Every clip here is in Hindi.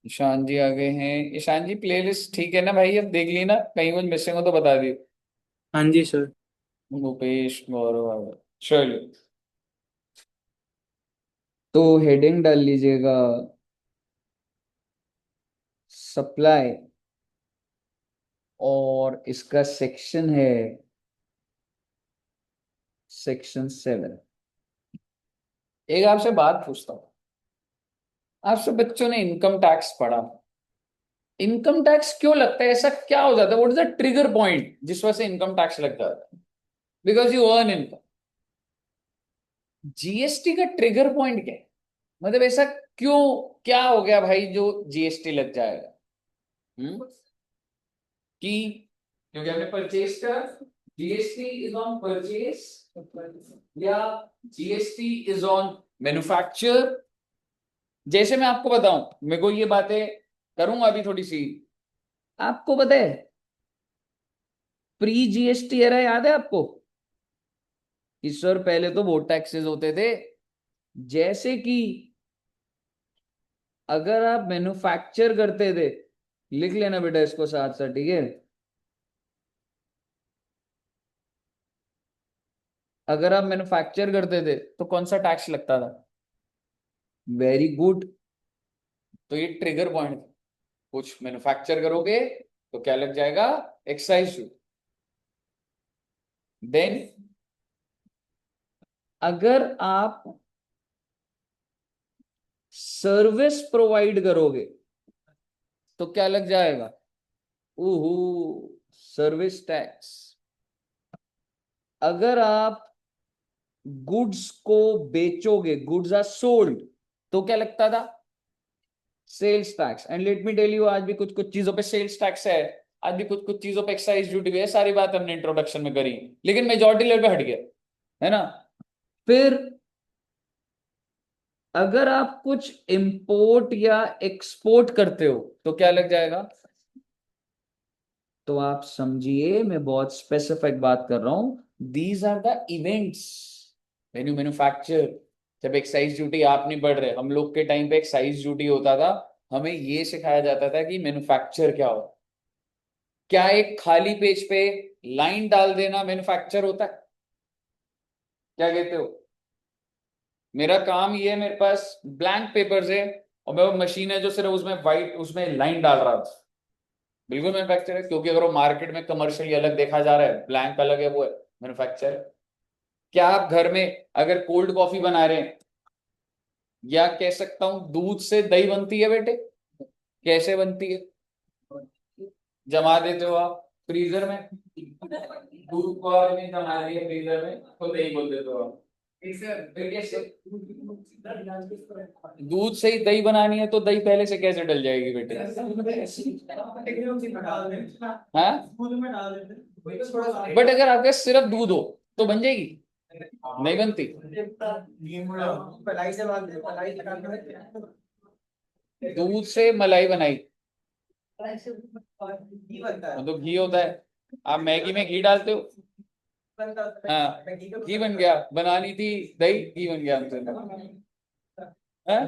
ईशान जी आ गए हैं। ईशान जी प्लेलिस्ट ठीक है ना भाई? अब देख ली ना? कहीं कुछ मिसिंग हो तो बता दियो। हाँ जी सर। भूपेश गौरव आ गए। चलो, तो हेडिंग डाल लीजिएगा, सप्लाई, और इसका सेक्शन है सेक्शन 7। एक आपसे बात पूछता हूँ। आप सब बच्चों ने इनकम टैक्स पढ़ा। इनकम टैक्स क्यों लगता है? ऐसा क्या हो जाता है? What is the trigger point जिस वजह से इनकम टैक्स लग जाता है? Because you earn income. GST का ट्रिगर पॉइंट क्या है? मतलब ऐसा क्यों? क्या हो गया भाई जो जीएसटी लग जाएगा? कि क्योंकि हमने परचेज करा, जीएसटी इज ऑन परचेज, या जीएसटी इज ऑन मैन्युफैक्चर। जैसे मैं आपको बताऊं, मेरे को ये बातें करूंगा अभी थोड़ी सी। आपको पता है, प्री जीएसटी एरा याद है आपको? इस सर पहले तो वो टैक्सेस होते थे, जैसे कि अगर आप मैन्युफैक्चर करते थे, लिख लेना बेटा इसको साथ साथ, ठीक है? अगर आप मैन्युफैक्चर करते थे तो कौन सा टैक्स लगता था? Very good. तो ये ट्रिगर पॉइंट, कुछ मैन्युफैक्चर करोगे तो क्या लग जाएगा? Excise duty. देन अगर आप सर्विस प्रोवाइड करोगे तो क्या लग जाएगा? ओहो, सर्विस टैक्स। अगर आप गुड्स को बेचोगे, गुड्स आर सोल्ड, तो क्या लगता था? Sales tax. And let me tell you, आज भी कुछ कुछ चीजों पे सेल्स टैक्स है, आज भी कुछ कुछ चीजों पे एक्साइज ड्यूटी भी है। सारी बात हमने इंट्रोडक्शन में करी, लेकिन मेजॉरिटी लेवल पे हट गया, है ना? फिर अगर आप कुछ इंपोर्ट या एक्सपोर्ट करते हो तो क्या लग जाएगा? तो आप समझिए, मैं बहुत स्पेसिफिक बात कर रहा हूं। These are the events when you manufacture. जब एक्साइज ड्यूटी आप नहीं बढ़ रहे, हम लोग के टाइम पे एक्साइज ड्यूटी होता था, हमें ये सिखाया जाता था कि मैन्युफैक्चर क्या हो। क्या एक खाली पेज पे लाइन डाल देना मैन्युफैक्चर होता है? क्या कहते हो? मेरा काम ये है, मेरे पास ब्लैंक पेपर्स है और मैं वो मशीन है जो सिर्फ उसमें वाइट, उसमें लाइन डाल रहा था, बिल्कुल मैन्युफैक्चर है। क्योंकि अगर वो मार्केट में कमर्शियली अलग देखा जा रहा है, ब्लैंक अलग है, वो है मैन्युफैक्चर है। क्या आप घर में अगर कोल्ड कॉफी बना रहे हैं, या कह सकता हूं दूध से दही बनती है बेटे? कैसे बनती है? जमा देते हो आप फ्रीजर में, दूध को आपने जमा दिया फ्रीजर में तो दही बोल देते हो आप। फिर कैसे? दूध से ही दही बनानी है तो दही पहले से कैसे डल जाएगी बेटे? हाँ, बट अगर आपके सिर्फ दूध हो तो बन जाएगी? नहीं बनती। दूध से मलाई बनाई तो घी होता है। आप मैगी में घी डालते हो? हाँ, घी बन गया। बनानी थी दही, घी बन गया हमसे। हाँ?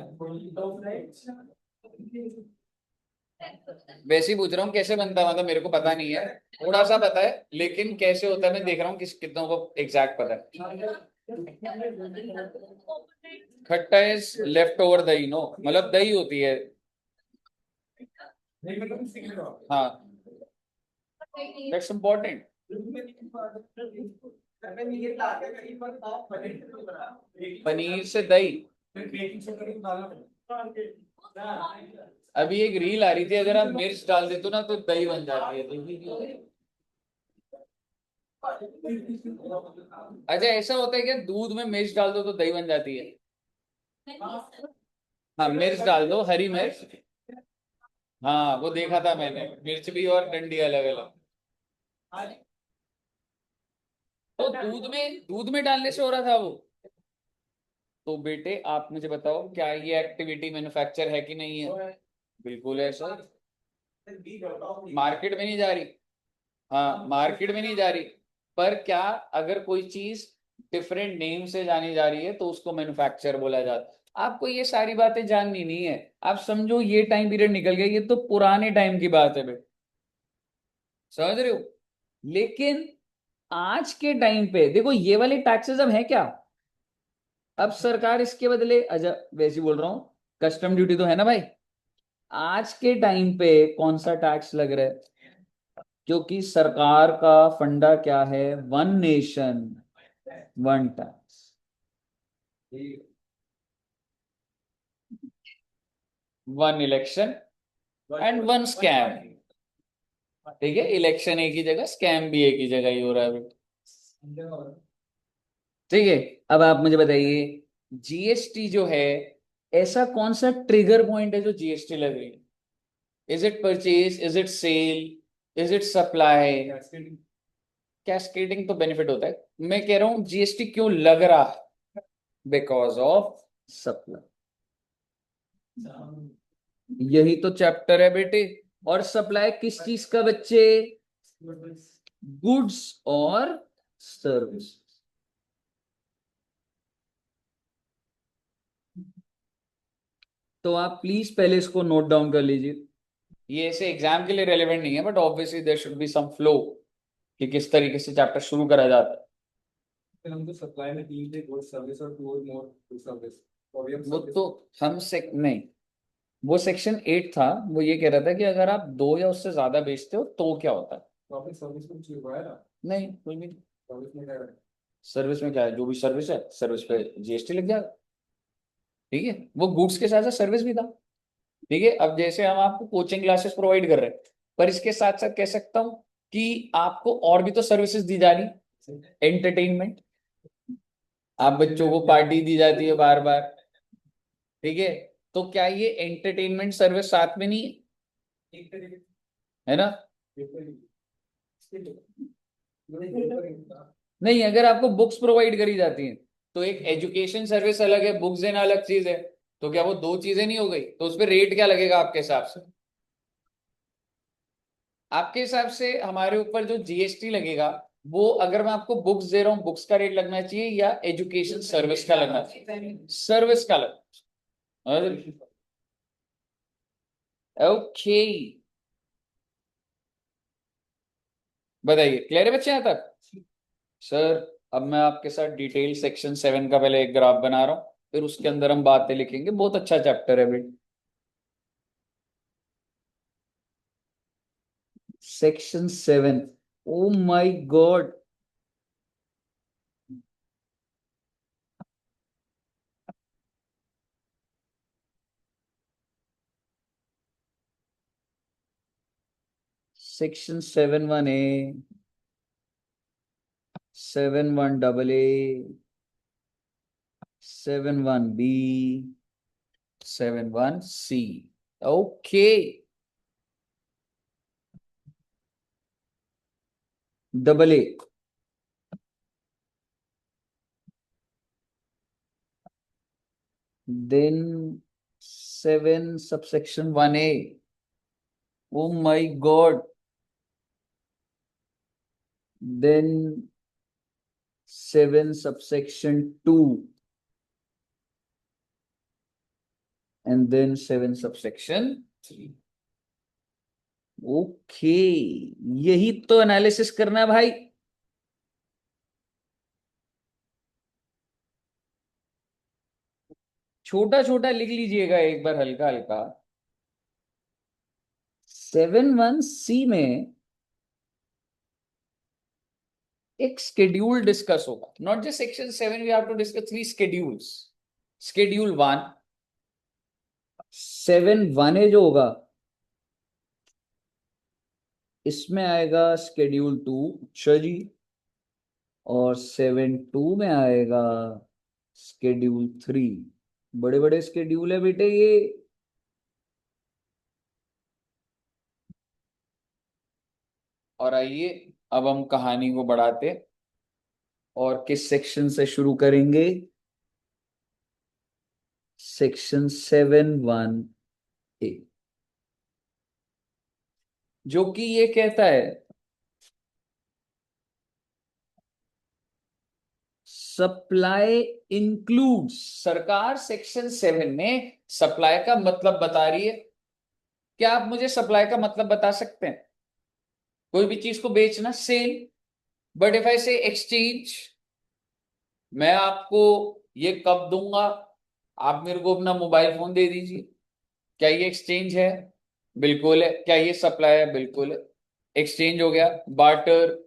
वैसे ही पूछ रहा हूँ कैसे बनता है, मतलब मेरे को पता नहीं है। थोड़ा सा पता है, लेकिन कैसे होता है मैं देख रहा हूँ किस कितनों को एग्जैक्ट पता है। खट्टा इज लेफ्ट ओवर दही, नो, मतलब दही होती है। हाँ, दैट्स इम्पोर्टेंट। पनीर से दही। अभी एक रील आ रही थी, अगर आप मिर्च डाल देते हो ना तो दही बन जाती है, देखी नहीं? अच्छा, ऐसा होता है क्या दूध में मिर्च डाल दो तो दही बन जाती है? हाँ, मिर्च डाल दो, हरी मिर्च। हाँ, वो देखा था मैंने, मिर्च भी और डंडी अलग अलग। तो दूध में डालने से हो रहा था वो? तो बेटे आप मुझे बताओ, क्या ये एक्टिविटी मैन्युफैक्चर है कि नहीं है? बिल्कुल है सर। मार्केट में नहीं जा रही। हाँ, मार्केट में नहीं जा रही। पर क्या, अगर कोई चीज डिफरेंट नेम से जानी जा रही है तो उसको मैन्युफैक्चर बोला जाता है। आपको ये सारी बातें जाननी नहीं है। आप समझो ये टाइम पीरियड निकल गया, ये तो पुराने टाइम की बात है बेटा, समझ रहे हो। लेकिन आज के टाइम पे देखो ये वाले टैक्सेस अब है क्या। अब सरकार इसके बदले, अच्छा वैसे ही बोल रहा हूं, कस्टम ड्यूटी तो है ना भाई। आज के टाइम पे कौन सा टैक्स लग रहा है, क्योंकि सरकार का फंडा क्या है, one nation one tax, one election and one scam. ठीक है, इलेक्शन एक ही जगह, स्कैम भी एक ही जगह ही हो रहा है। ठीक है, अब आप मुझे बताइए, जीएसटी जो है, ऐसा कौन सा ट्रिगर पॉइंट है जो जीएसटी लग रही है। Is it purchase, is it sale, is it supply. Cascading तो बेनिफिट होता है, मैं कह रहा हूं जीएसटी क्यों लग रहा है, बिकॉज ऑफ सप्लाई। यही तो चैप्टर है बेटे। और सप्लाई किस चीज का बच्चे, गुड्स और सर्विस। तो आप प्लीज पहले इसको नोट डाउन कर लीजिए। ये ऐसे एग्जाम के लिए रेलेवेंट नहीं है, but obviously there should be some flow कि किस तरीके से चैप्टर शुरू करा जाता है। फिर हम तो सप्लाई में तीन थे, गुड सर्विस और टू और मोर टू सर्विस। तो अभी हम वो सर्विस तो हम सेक नहीं, वो सेक्शन 8 था। वो ये कह रहा था कि अगर आप दो या उससे ज्यादा बेचते हो तो क्या होता है। तो आपने सर्विस में कुछ लिखवाया था? नहीं, कुछ भी। सर्विस में क्या है? सर्विस में क्या है, जो भी सर्विस है सर्विस पे जीएसटी लग जाएगा। ठीक है, वो गुड्स के साथ साथ सर्विस भी था। ठीक है, अब जैसे हम आपको कोचिंग क्लासेस प्रोवाइड कर रहे हैं, पर इसके साथ साथ कह सकता हूं कि आपको और भी तो सर्विसेज दी जा रही। एंटरटेनमेंट, आप बच्चों को पार्टी दी जाती है बार बार। ठीक है, तो क्या ये एंटरटेनमेंट सर्विस साथ में नहीं है ना। नहीं, अगर आपको बुक्स प्रोवाइड करी जाती हैं तो एक एजुकेशन सर्विस अलग है, बुक्स देना अलग चीज है। तो क्या वो दो चीजें नहीं हो गई, तो उस पर रेट क्या लगेगा आपके हिसाब से। आपके हिसाब से हमारे ऊपर जो जीएसटी लगेगा, वो अगर मैं आपको बुक्स दे रहा हूँ, बुक्स का रेट लगना चाहिए या एजुकेशन सर्विस का लगना चाहिए, सर्विस का लगना। ओके, बताइए क्लियर है बच्चे यहाँ तक। सर, अब मैं आपके साथ डिटेल सेक्शन 7 का पहले एक ग्राफ बना रहा हूँ, फिर उसके अंदर हम बातें लिखेंगे। बहुत अच्छा चैप्टर है बेटा, section 7। Oh my God, section 7(1)(a), 7(1)(AA), 7(1)(B), 7(1)(C). Okay, AA, then 7(1)(A). Oh my God. Then 7(2), and then 7(3). Okay, यही तो एनालिसिस करना है भाई। छोटा छोटा लिख लीजिएगा एक बार, हल्का हल्का। 7(1)(C) में एक स्केड्यूल डिस्कस होगा, not just section 7, we have to discuss 3 schedules. Schedule 1, 7(1)(A) जो होगा, इसमें आएगा शेड्यूल 2। अच्छा जी, और 7(2) में आएगा शेड्यूल 3। बड़े बड़े शेड्यूल है बेटे ये। और आइए, अब हम कहानी को बढ़ाते और किस सेक्शन से शुरू करेंगे, सेक्शन 7(1)(A), जो कि ये कहता है सप्लाई इंक्लूड्स, सरकार सेक्शन 7 में सप्लाई का मतलब बता रही है। क्या आप मुझे सप्लाई का मतलब बता सकते हैं? कोई भी चीज को बेचना, सेल। बट इफ आई से एक्सचेंज, मैं आपको ये कब दूंगा, आप मेरे को अपना मोबाइल फोन दे दीजिए, क्या ये एक्सचेंज है? बिल्कुल है। क्या ये सप्लाई है? बिल्कुल है। एक्सचेंज हो गया। बार्टर,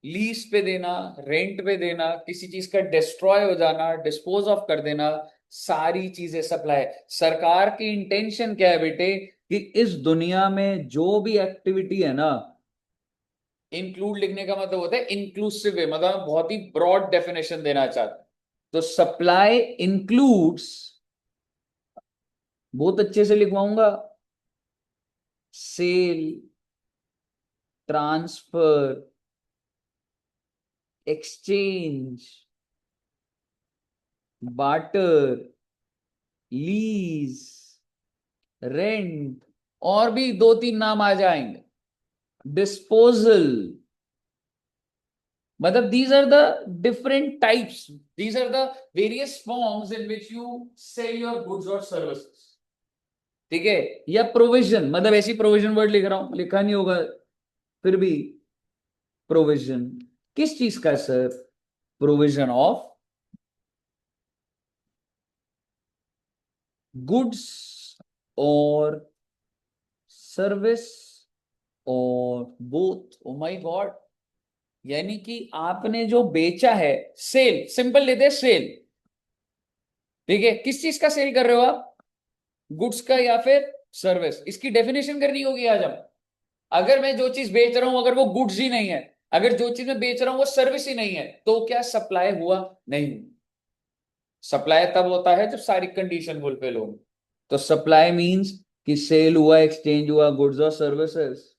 लीज पे देना, रेंट पे देना, किसी चीज का डिस्ट्रॉय हो जाना, डिस्पोज ऑफ कर देना, सारी चीजें सप्लाई। सरकार की इंटेंशन क्या है बेटे, कि इस दुनिया में जो भी एक्टिविटी है ना, इंक्लूड लिखने का मतलब होता है इंक्लूसिव है, मतलब बहुत ही ब्रॉड डेफिनेशन देना चाहते हैं। तो सप्लाई इंक्लूड्स, बहुत अच्छे से लिखवाऊंगा, sale, transfer, exchange, barter, lease, rent, और भी दो तीन नाम आ जाएंगे, डिस्पोजल। मतलब these are the different types, these are the various forms in which you sell your goods or services। ठीक है? या प्रोविजन, मतलब ऐसी प्रोविजन वर्ड लिख रहा हूं, लिखा नहीं होगा फिर भी। प्रोविजन किस चीज का है सर? प्रोविजन ऑफ गुड्स और सर्विस और बोथ। ओ माय गॉड, यानी कि आपने जो बेचा है, सेल, सिंपल लेते हैं सेल। ठीक है? किस चीज का सेल कर रहे हो आप? गुड्स का या फिर सर्विस? इसकी डेफिनेशन करनी होगी आज हम। अगर मैं जो चीज बेच रहा हूं अगर वो गुड्स ही नहीं है, अगर जो चीज मैं बेच रहा हूं वो सर्विस ही नहीं है, तो क्या सप्लाई हुआ? नहीं। सप्लाई तब होता है जब सारी कंडीशन फुलफिल हो। तो सप्लाई मींस कि सेल हुआ, एक्सचेंज हुआ, गुड्स और सर्विसेज।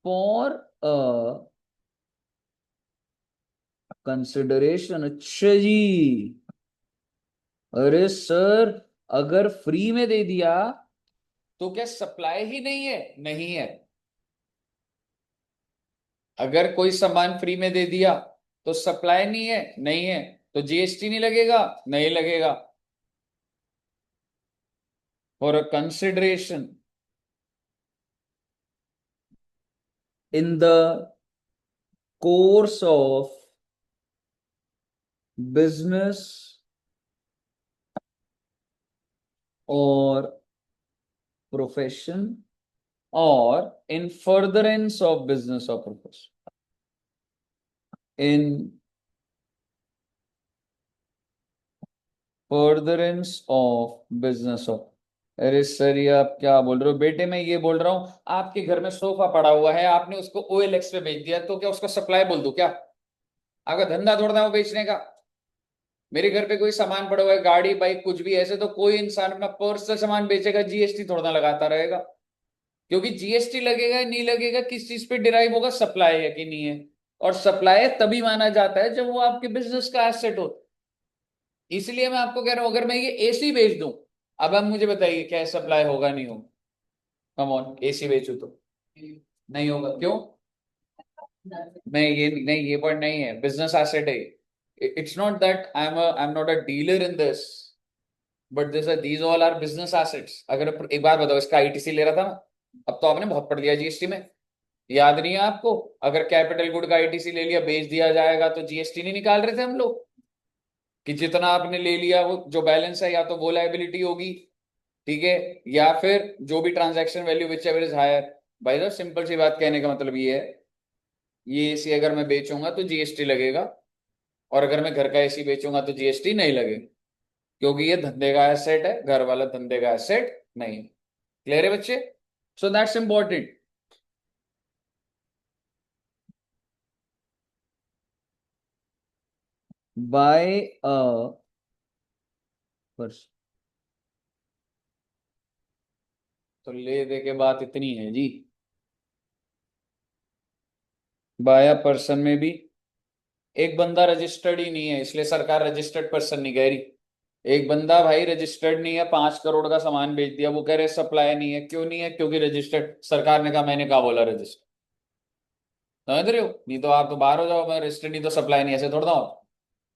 For a consideration. अच्छा जी। अरे सर, अगर फ्री में दे दिया तो क्या सप्लाई ही नहीं है? नहीं है। अगर कोई सामान फ्री में दे दिया तो सप्लाई नहीं है? नहीं है। तो जीएसटी नहीं लगेगा? नहीं लगेगा। For a consideration in the course of business और प्रोफेशन, और इन फर्दरेंस ऑफ बिजनेस और profession, in furtherance of business of. अरे सर, ये आप क्या बोल रहे हो बेटे? मैं ये बोल रहा हूं, आपके घर में सोफा पड़ा हुआ है, आपने उसको OLX पे बेच दिया, तो क्या उसको सप्लाई बोल दूं क्या? आपका धंधा थोड़ा ना वो बेचने का। मेरे घर पे कोई सामान पड़ा हुआ है, गाड़ी, बाइक, कुछ भी, ऐसे तो कोई इंसान अपना पर्सनल सामान बेचेगा, जीएसटी थोड़ा ना लगाता रहेगा। क्योंकि जीएसटी लगेगा नहीं लगेगा, किस चीज पे डिराइव होगा? सप्लाई है कि नहीं है। और सप्लाई तभी माना जाता है जब वो आपके बिजनेस का एसेट हो। इसलिए मैं आपको कह रहा हूं, अगर मैं ये एसी बेच दूं, अब आप मुझे बताइए क्या सप्लाई होगा? नहीं होगा? कम ऑन, एसी बेचू तो नहीं होगा। क्यों? मैं ये नहीं, ये पॉइंट नहीं है, बिजनेस एसेट है। It's not that I am not a dealer in this, but this these all are business assets. अगर एक बार बताओ, इसका आईटीसी ले रहा था ना, अब तो आपने बहुत पढ़ लिया जीएसटी में, याद नहीं है आपको? अगर कैपिटल गुड का आईटीसी ले लिया, बेच दिया जाएगा, तो जीएसटी नहीं निकाल रहे थे हम लोग? कि जितना आपने ले लिया वो जो बैलेंस है, या तो वो लायबिलिटी होगी, ठीक है, या फिर जो भी transaction value whichever is higher. भाई साहब, सिंपल सी बात कहने का मतलब ये है, ये एसी अगर मैं बेचूंगा तो जीएसटी लगेगा, और अगर मैं घर का एसी बेचूंगा तो जीएसटी नहीं लगेगा, क्योंकि ये धंधे का एसेट है, घर वाला धंधे का एसेट नहीं। क्लियर है बच्चे? So that's important. By a person. तो ले दे के बात इतनी है जी। बाय अ पर्सन में भी एक बंदा रजिस्टर्ड ही नहीं है, इसलिए सरकार रजिस्टर्ड पर्सन नहीं कह रही। एक बंदा भाई रजिस्टर्ड नहीं है, 5 करोड़ का सामान बेच दिया, वो कह रहे सप्लाई नहीं है, क्यों नहीं है? क्योंकि रजिस्टर्ड, सरकार ने कहा, मैंने कहा बोला रजिस्टर्ड। समझ रहे हो? नहीं तो आप तो बाहर हो जाओ, मैं रजिस्टर्ड नहीं तो सप्लाई नहीं, ऐसे थोड़ा हो।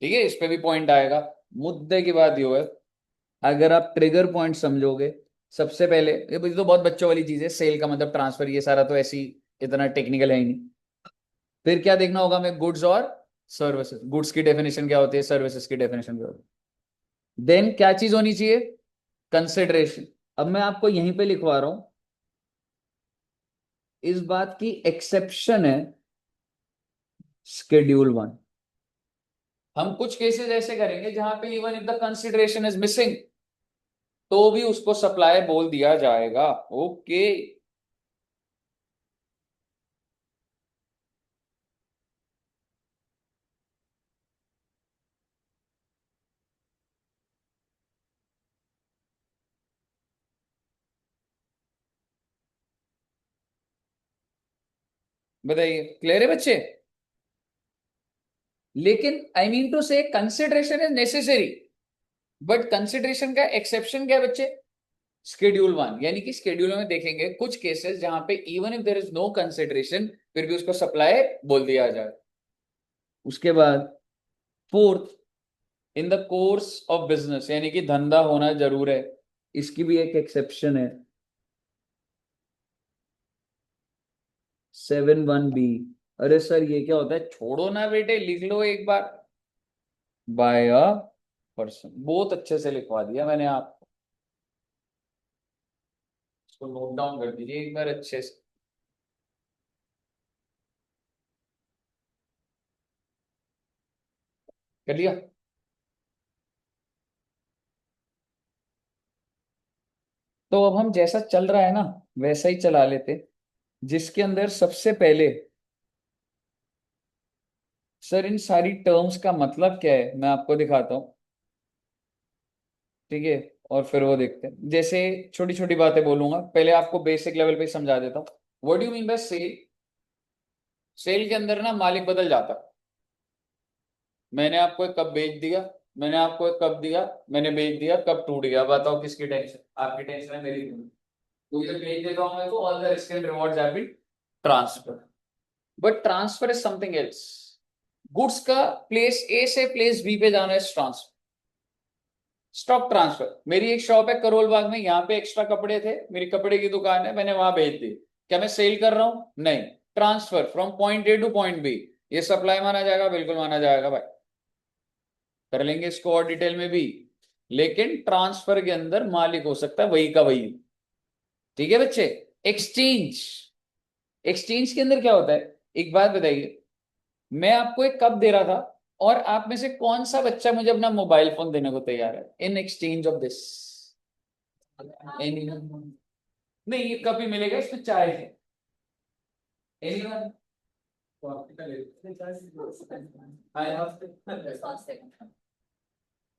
ठीक है, इस पे भी पॉइंट आएगा। मुद्दे की बात ये है, अगर आप ट्रिगर पॉइंट समझोगे, सबसे पहले ये तो बहुत बच्चों वाली चीज है, सेल का मतलब ट्रांसफर, ये सारा तो ऐसी इतना टेक्निकल है ही नहीं। फिर क्या देखना होगा हमें? गुड्स और सर्विसेज। गुड्स की डेफिनेशन क्या होती है, सर्विसेज की डेफिनेशन क्या होती है। देन क्या चीज होनी चाहिए? कंसिडरेशन। अब मैं आपको यहीं पे लिखवा रहा हूं, इस बात की एक्सेप्शन है शेड्यूल 1। हम कुछ केसेस ऐसे करेंगे जहां पे even if the consideration is missing, तो भी उसको सप्लाई बोल दिया जाएगा। ओके। बताइए, क्लियर है बच्चे? लेकिन आई मीन टू से consideration is necessary, but consideration का एक्सेप्शन क्या है बच्चे? शेड्यूल 1। यानी कि शेड्यूल में देखेंगे कुछ केसेस जहां पे even if there is no consideration, फिर भी उसको सप्लाई बोल दिया जाए। उसके बाद fourth, in the course of business, यानी कि धंधा होना जरूर है, इसकी भी एक एक्सेप्शन है, 7(1)(b)। अरे सर ये क्या होता है? छोड़ो ना बेटे, लिख लो एक बार। बाय अ पर्सन, बहुत अच्छे से लिखवा दिया मैंने आपको, इसको नोट डाउन कर दीजिए एक बार अच्छे से। कर लिया? तो अब हम जैसा चल रहा है ना, वैसा ही चला लेते, जिसके अंदर सबसे पहले, सर इन सारी टर्म्स का मतलब क्या है मैं आपको दिखाता हूँ। ठीक है, और फिर वो देखते हैं, जैसे छोटी छोटी बातें बोलूंगा, पहले आपको बेसिक लेवल पे समझा देता हूँ। What do you mean by sale? Sale के अंदर ना मालिक बदल जाता है। मैंने आपको एक कप बेच दिया, मैंने आपको एक कप दिया, मैंने बेच दिया, कप टूट गया, बताओ किसकी टेंशन? आपकी टेंशन है, मेरी नहीं। तो जब बेच देता हूं मैं, तो all the risk and rewards have been transfer. But transfer is something else. Goods का प्लेस ए से प्लेस बी पे जाना है ट्रांसफर। स्टॉक ट्रांसफर, मेरी एक शॉप है करोल बाग में, यहाँ पे एक्स्ट्रा कपड़े थे, मेरी कपड़े की दुकान है, मैंने वहां भेज दी। क्या मैं सेल कर रहा हूं? नहीं। Transfer from point A to point B, ये सप्लाई माना जाएगा? बिल्कुल माना जाएगा भाई। कर लेंगे इसको और डिटेल में भी, लेकिन ट्रांसफर के अंदर मालिक हो सकता है वही का वही। ठीक है बच्चे? एक्सचेंज, एक्सचेंज के अंदर क्या होता है, एक बात बताइए, मैं आपको एक कप दे रहा था, और आप में से कौन सा बच्चा मुझे अपना मोबाइल फोन देने को तैयार है in exchange of this? Anyone? नहीं, ये कप ही मिलेगा, इसमें चाय है। एनीवन?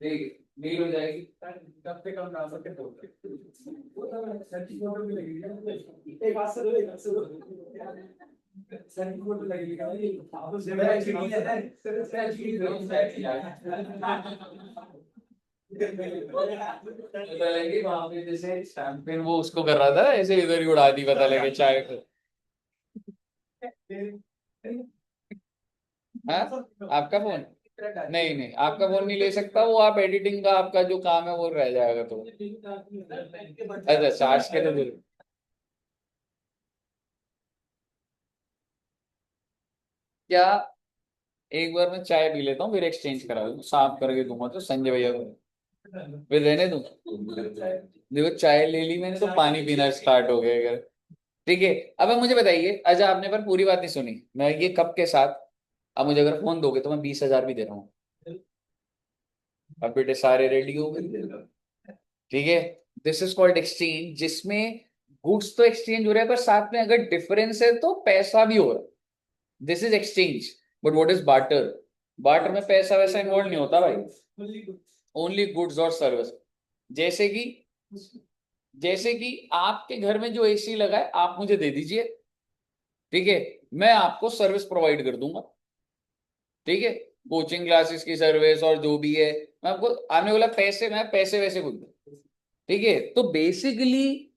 ठीक, डील हो जाएगी। कब से कम ट्रांसफर के बोलते सर की फोटो भी लगेगी, एक बात सुनो, एक बात सुनो, सर की फोटो लगेगी आप तो मेरा एक्चुअली है सर, पता लगे वहां पे जैसे शैंपेन वो उसको कर रहा था, ऐसे इधर ही उड़ा दी, पता लगे चाय को। हाँ, आपका फोन? नहीं नहीं, आपका फोन नहीं ले सकता वो, आप एडिटिंग का आपका जो काम है वो रह जाएगा तो। अच्छा, चार्ज के तो जरूर। क्या? एक बार मैं चाय पी लेता हूँ, फिर एक्सचेंज करा दूँ, साफ करके दूंगा तो संजय भैया को, फिर रहने दूँ। देखो चाय ले ली मैंने, तो पानी पीना स्टार्ट हो गया अगर। ठीक है। अब मुझे बताइए, अच्छा आपने पर पूरी बात नहीं सुनी, मैं ये कप के साथ, अब मुझे अगर फोन दोगे तो मैं 20,000 भी दे रहा हूँ। अब बेटे सारे रेडी हो गए। ठीक है, दिस इज कॉल्ड एक्सचेंज, जिसमें गुड्स तो एक्सचेंज हो रहा है, पर साथ में अगर डिफरेंस है तो पैसा भी हो रहा है। This is exchange. But what is barter? Barter में पैसा वैसा इन्वॉल्व नहीं होता भाई, ओनली गुड्स और सर्विस। जैसे कि, जैसे कि आपके घर में जो एसी लगा है, आप मुझे दे दीजिए। ठीक है, मैं आपको सर्विस प्रोवाइड कर दूंगा। ठीक है, कोचिंग क्लासेस की सर्विस और जो भी है, मैं आपको, आपने बोला पैसे, मैं पैसे वैसे बोल दूं, ठीक है। तो बेसिकली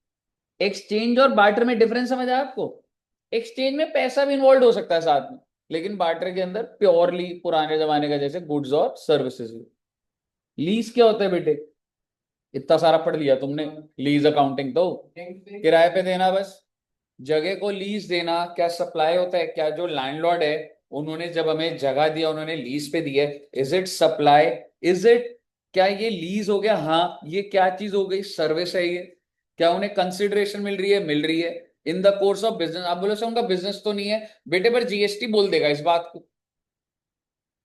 एक्सचेंज और बार्टर में डिफरेंस समझ आया आपको? एक्सचेंज में पैसा भी इन्वॉल्व हो सकता है साथ में, लेकिन बार्टर के अंदर प्योरली पुराने जमाने का जैसे गुड्स और सर्विसेज। लीज क्या होता है बेटे? इतना सारा पढ़ लिया तुमने, लीज अकाउंटिंग तो किराए पे देना बस, जगह को लीज देना। क्या सप्लाई होता है? क्या जो लैंडलॉर्ड है उन्होंने जब हमें जगह दिया, उन्होंने लीज पे दी है, is it supply? Is it, क्या ये लीज हो गया? हाँ। ये क्या चीज हो गई? सर्विस है ये। क्या उन्हें कंसिडरेशन मिल रही है? मिल रही है। इन द कोर्स ऑफ बिजनेस, आप बोलो सर उनका बिजनेस तो नहीं है बेटे, पर जीएसटी बोल देगा इस बात को,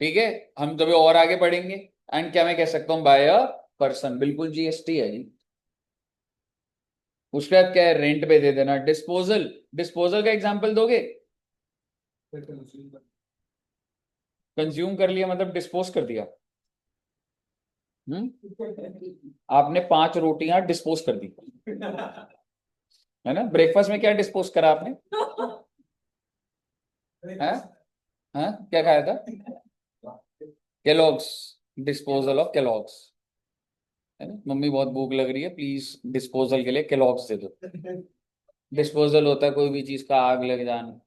ठीक है। हम तभी और आगे बढ़ेंगे। एंड क्या मैं कह सकता हूँ, बाय अ पर्सन, बिल्कुल जीएसटी है जी। उसके बाद क्या है? रेंट पे दे देना। डिस्पोजल, डिस्पोजल का एग्जांपल दोगे? कंज्यूम कर लिया मतलब डिस्पोज कर दिया। आपने 5 रोटियां डिस्पोज कर दी, है ना? ब्रेकफास्ट में क्या डिस्पोज करा आपने? हैं? हैं? क्या खाया था? केलॉग्स। डिस्पोजल ऑफ केलॉग्स, है ना? मम्मी बहुत भूख लग रही है, प्लीज डिस्पोजल के लिए केलॉग्स दे दो। डिस्पोजल होता है कोई भी चीज का आग लग जाना।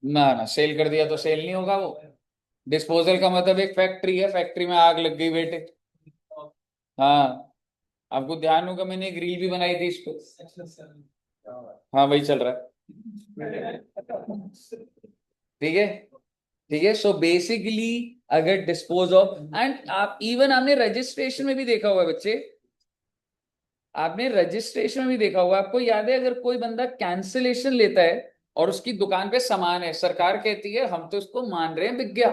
ना ना, सेल कर दिया तो सेल नहीं होगा वो। डिस्पोजल का मतलब एक फैक्ट्री है, फैक्ट्री में आग लग गई बेटे। हाँ, आपको ध्यान होगा मैंने एक रील भी बनाई थी इस पे। हाँ वही चल रहा है, ठीक है। ठीक है, सो बेसिकली अगर डिस्पोज ऑफ, एंड आप इवन आपने रजिस्ट्रेशन में भी देखा हुआ है बच्चे, आपने रजिस्ट्रेशन में भी देखा हुआ है, आपको याद है अगर कोई बंदा कैंसिलेशन लेता है और उसकी दुकान पे सामान है, सरकार कहती है हम तो इसको मान रहे हैं बिक गया।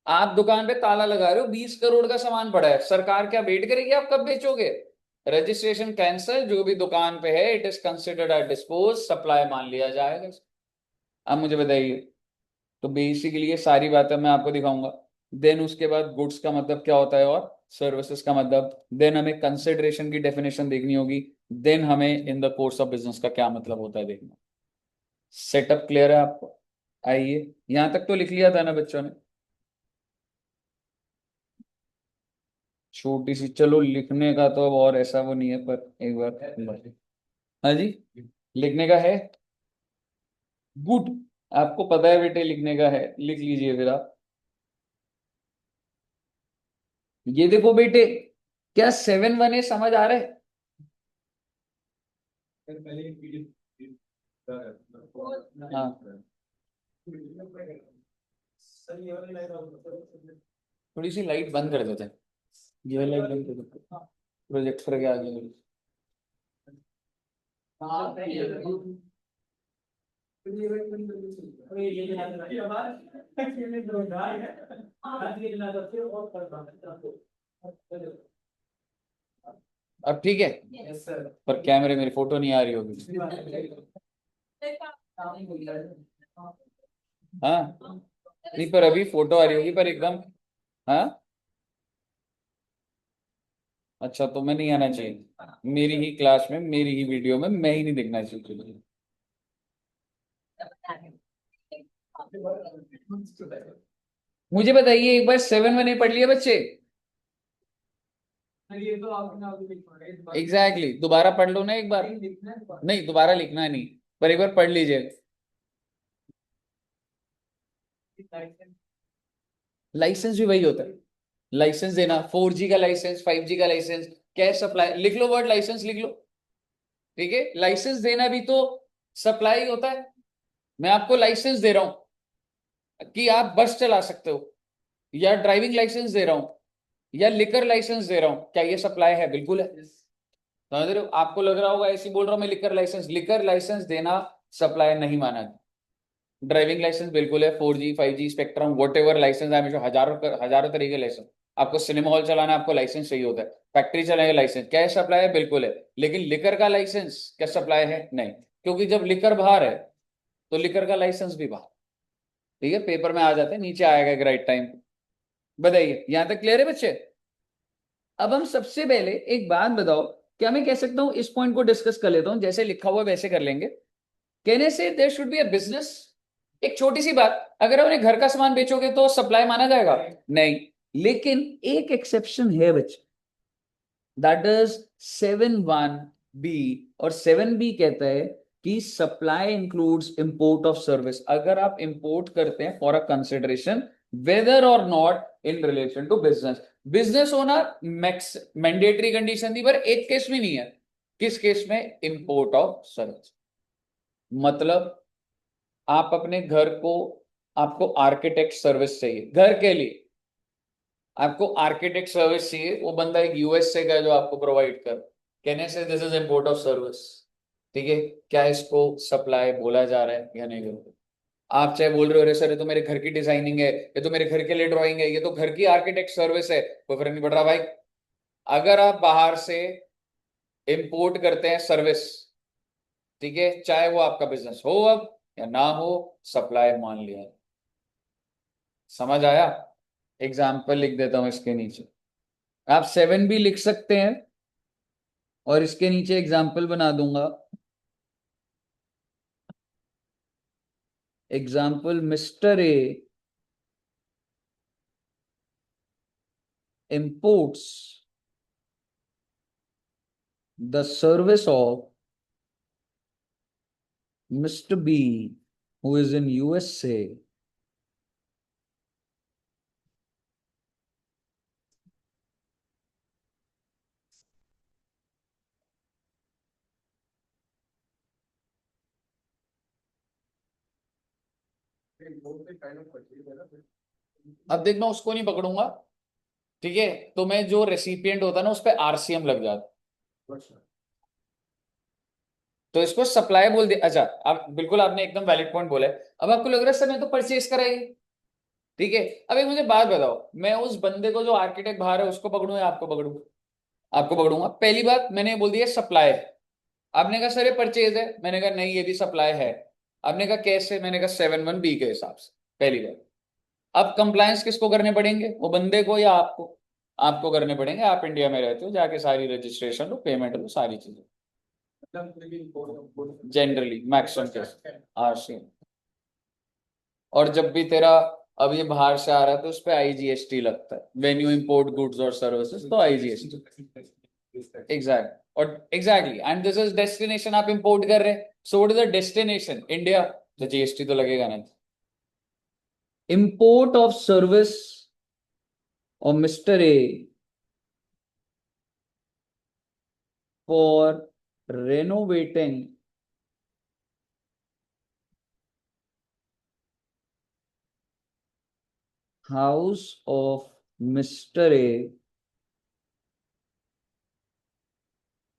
आप दुकान पे ताला लगा रहे हो, 20 करोड़ का सामान पड़ा है, सरकार क्या वेट करेगी आप कब बेचोगे? रजिस्ट्रेशन कैंसिल, जो भी दुकान पे है it is considered a dispose, supply मान लिया जाएगा। अब मुझे बताइए, तो बेसिकली ये सारी बातें मैं आपको दिखाऊंगा। देन उसके बाद गुड्स का मतलब क्या होता है और सर्विसेज का मतलब, देन हमें कंसिडरेशन की डेफिनेशन देखनी होगी, देन हमें इन द कोर्स ऑफ बिजनेस का क्या मतलब होता है देखना। सेटअप क्लियर है आपको? आइए, यहां तक तो लिख लिया था ना बच्चों ने? छोटी सी, चलो लिखने का तो अब और ऐसा वो नहीं है, पर एक बार, हाँ जी, लिखने का है। गुड, आपको पता है बेटे लिखने का है, लिख लीजिए फिर आप। ये देखो बेटे, क्या 7 1 समझ आ रहा है? हाँ, थोड़ी सी लाइट बंद कर देते हैं, ये लाइट बंद कर देते हैं, प्रोजेक्टर के आगे। अब ठीक है, पर कैमरे मेरी फोटो नहीं आ रही होगी। हाँ, नहीं पर अभी फोटो आ रही होगी पर एकदम। हाँ, अच्छा, तो मैं नहीं आना चाहिए मेरी ही क्लास में, मेरी ही वीडियो में, मैं ही नहीं दिखना चाहिए? मुझे बताइए एक बार, 7 1 पढ़ लिया बच्चे? Exactly exactly. दोबारा पढ़ लो ना एक बार, नहीं दोबारा लिखना नहीं, पर एक बार पढ़ लीजिए। लाइसेंस भी वही होता है, लाइसेंस देना, 4G का लाइसेंस, 5G का लाइसेंस, कैश सप्लाई, लिख लो वर्ड लाइसेंस लिख लो, ठीक है। लाइसेंस देना भी तो सप्लाई होता है। मैं आपको लाइसेंस दे रहा हूं कि आप बस चला सकते हो, या ड्राइविंग लाइसेंस दे रहा हूं, या लिकर लाइसेंस दे रहा हूं, क्या ये सप्लाई है? बिल्कुल है। समझ रहे हो? आपको लग रहा होगा ऐसे ही बोल रहा हूं मैं, लिकर लाइसेंस देना सप्लाई नहीं माना। ड्राइविंग लाइसेंस बिल्कुल है, 4G 5G spectrum what ever licence है, हमेशा हजारों हजारों तरीके लाइसेंस। आपको सिनेमा हॉल चलाना है, आपको लाइसेंस चाहिए होता है। फैक्ट्री चलाने का लाइसेंस, क्या सप्लाई है? बिल्कुल है। लेकिन लिकर का लाइसेंस क्या सप्लाई है? नहीं, क्योंकि जब लिकर बाहर है तो लिकर का लाइसेंस भी बाहर। ठीक है, पेपर में आ जाते हैं, नीचे आएगा राइट टाइम। बताइए, यहां तक क्लियर है बच्चे? अब हम सबसे पहले एक बात बताओ, क्या मैं कह सकता हूं, इस पॉइंट को डिस्कस कर लेता हूं, जैसे लिखा हुआ वैसे कर लेंगे। कहने से there should be a business. एक छोटी सी बात, अगर अपने घर का सामान बेचोगे तो सप्लाई माना जाएगा? नहीं। लेकिन एक एक्सेप्शन है बच्चे, दैट इज 7(1)(b। और 7(b) कहता है कि supply includes import of service. अगर आप इंपोर्ट करते हैं for a consideration whether or not in relation to business. Business होना मैक्स मैंडेटरी कंडीशन थी, पर एक केस में नहीं है। किस केस में? Import of service. मतलब आप अपने घर को, आपको आर्किटेक्ट सर्विस चाहिए घर के लिए, आपको आर्किटेक्ट सर्विस चाहिए, वो बंदा एक यूएस से का जो आपको प्रोवाइड कर, कहने से this is import of service. ठीक है, क्या इसको सप्लाई बोला जा रहा है या नहीं बोला? आप चाहे बोल रहे हो अरे सर ये तो मेरे घर की डिजाइनिंग है, ये तो मेरे घर के लिए ड्राइंग है, ये तो घर की आर्किटेक्ट सर्विस है, कोई फर्क नहीं पड़ रहा भाई। अगर आप बाहर से इंपोर्ट करते हैं सर्विस, ठीक है, चाहे वो आपका बिजनेस हो अब या ना हो, सप्लाई मान लिया। समझ आया? एग्जाम्पल लिख देता हूं इसके नीचे, आप 7(b) लिख सकते हैं और इसके नीचे एग्जाम्पल बना दूंगा। Example, mister A imports the service of Mr. B, who is in USA, अब देख मैं उसको नहीं पकड़ूंगा, ठीक है, तो मैं जो रेसिपिएंट होता है ना उस पर आरसीएम लग जाता, तो इसको सप्लाई बोल दिया। अच्छा, आप बिल्कुल आपने एकदम वैलिड पॉइंट बोला है। अब आपको लग रहा है सर मैं तो परचेज कराएगी, ठीक है। अब एक मुझे बात बताओ, मैं उस बंदे को जो आर्किटेक्ट बाहर है उसको पकड़ूं या आपको पकड़ूं? आपको पकड़ूंगा। पहली बात मैंने बोल दिया सप्लाई। आपने कहा सर ये परचेज है, मैंने कहा नहीं ये भी सप्लाई है। आपने कहा कैसे, मैंने कहा 7(1)(b) के हिसाब से। पहली बात, अब कंप्लायंस किसको करने पड़ेंगे, वो बंदे को या आपको? आपको करने पड़ेंगे, आप इंडिया में रहते हो, जाके सारी रजिस्ट्रेशन लो, पेमेंट लो, सारी चीजें जनरली मैक्सिमम केस आरसी। और जब भी तेरा, अब ये बाहर से आ रहा है तो उस पर आईजीएसटी लगता है, वेन यू इम्पोर्ट गुड्स और सर्विसेज तो आईजीएसटी। एग्जैक्ट, और exactly, and this is destination आप इंपोर्ट कर रहे हैं, so what is the destination? India, तो जीएसटी तो लगेगा ना। इंपोर्ट ऑफ सर्विस और mister A for renovating house of Mr. A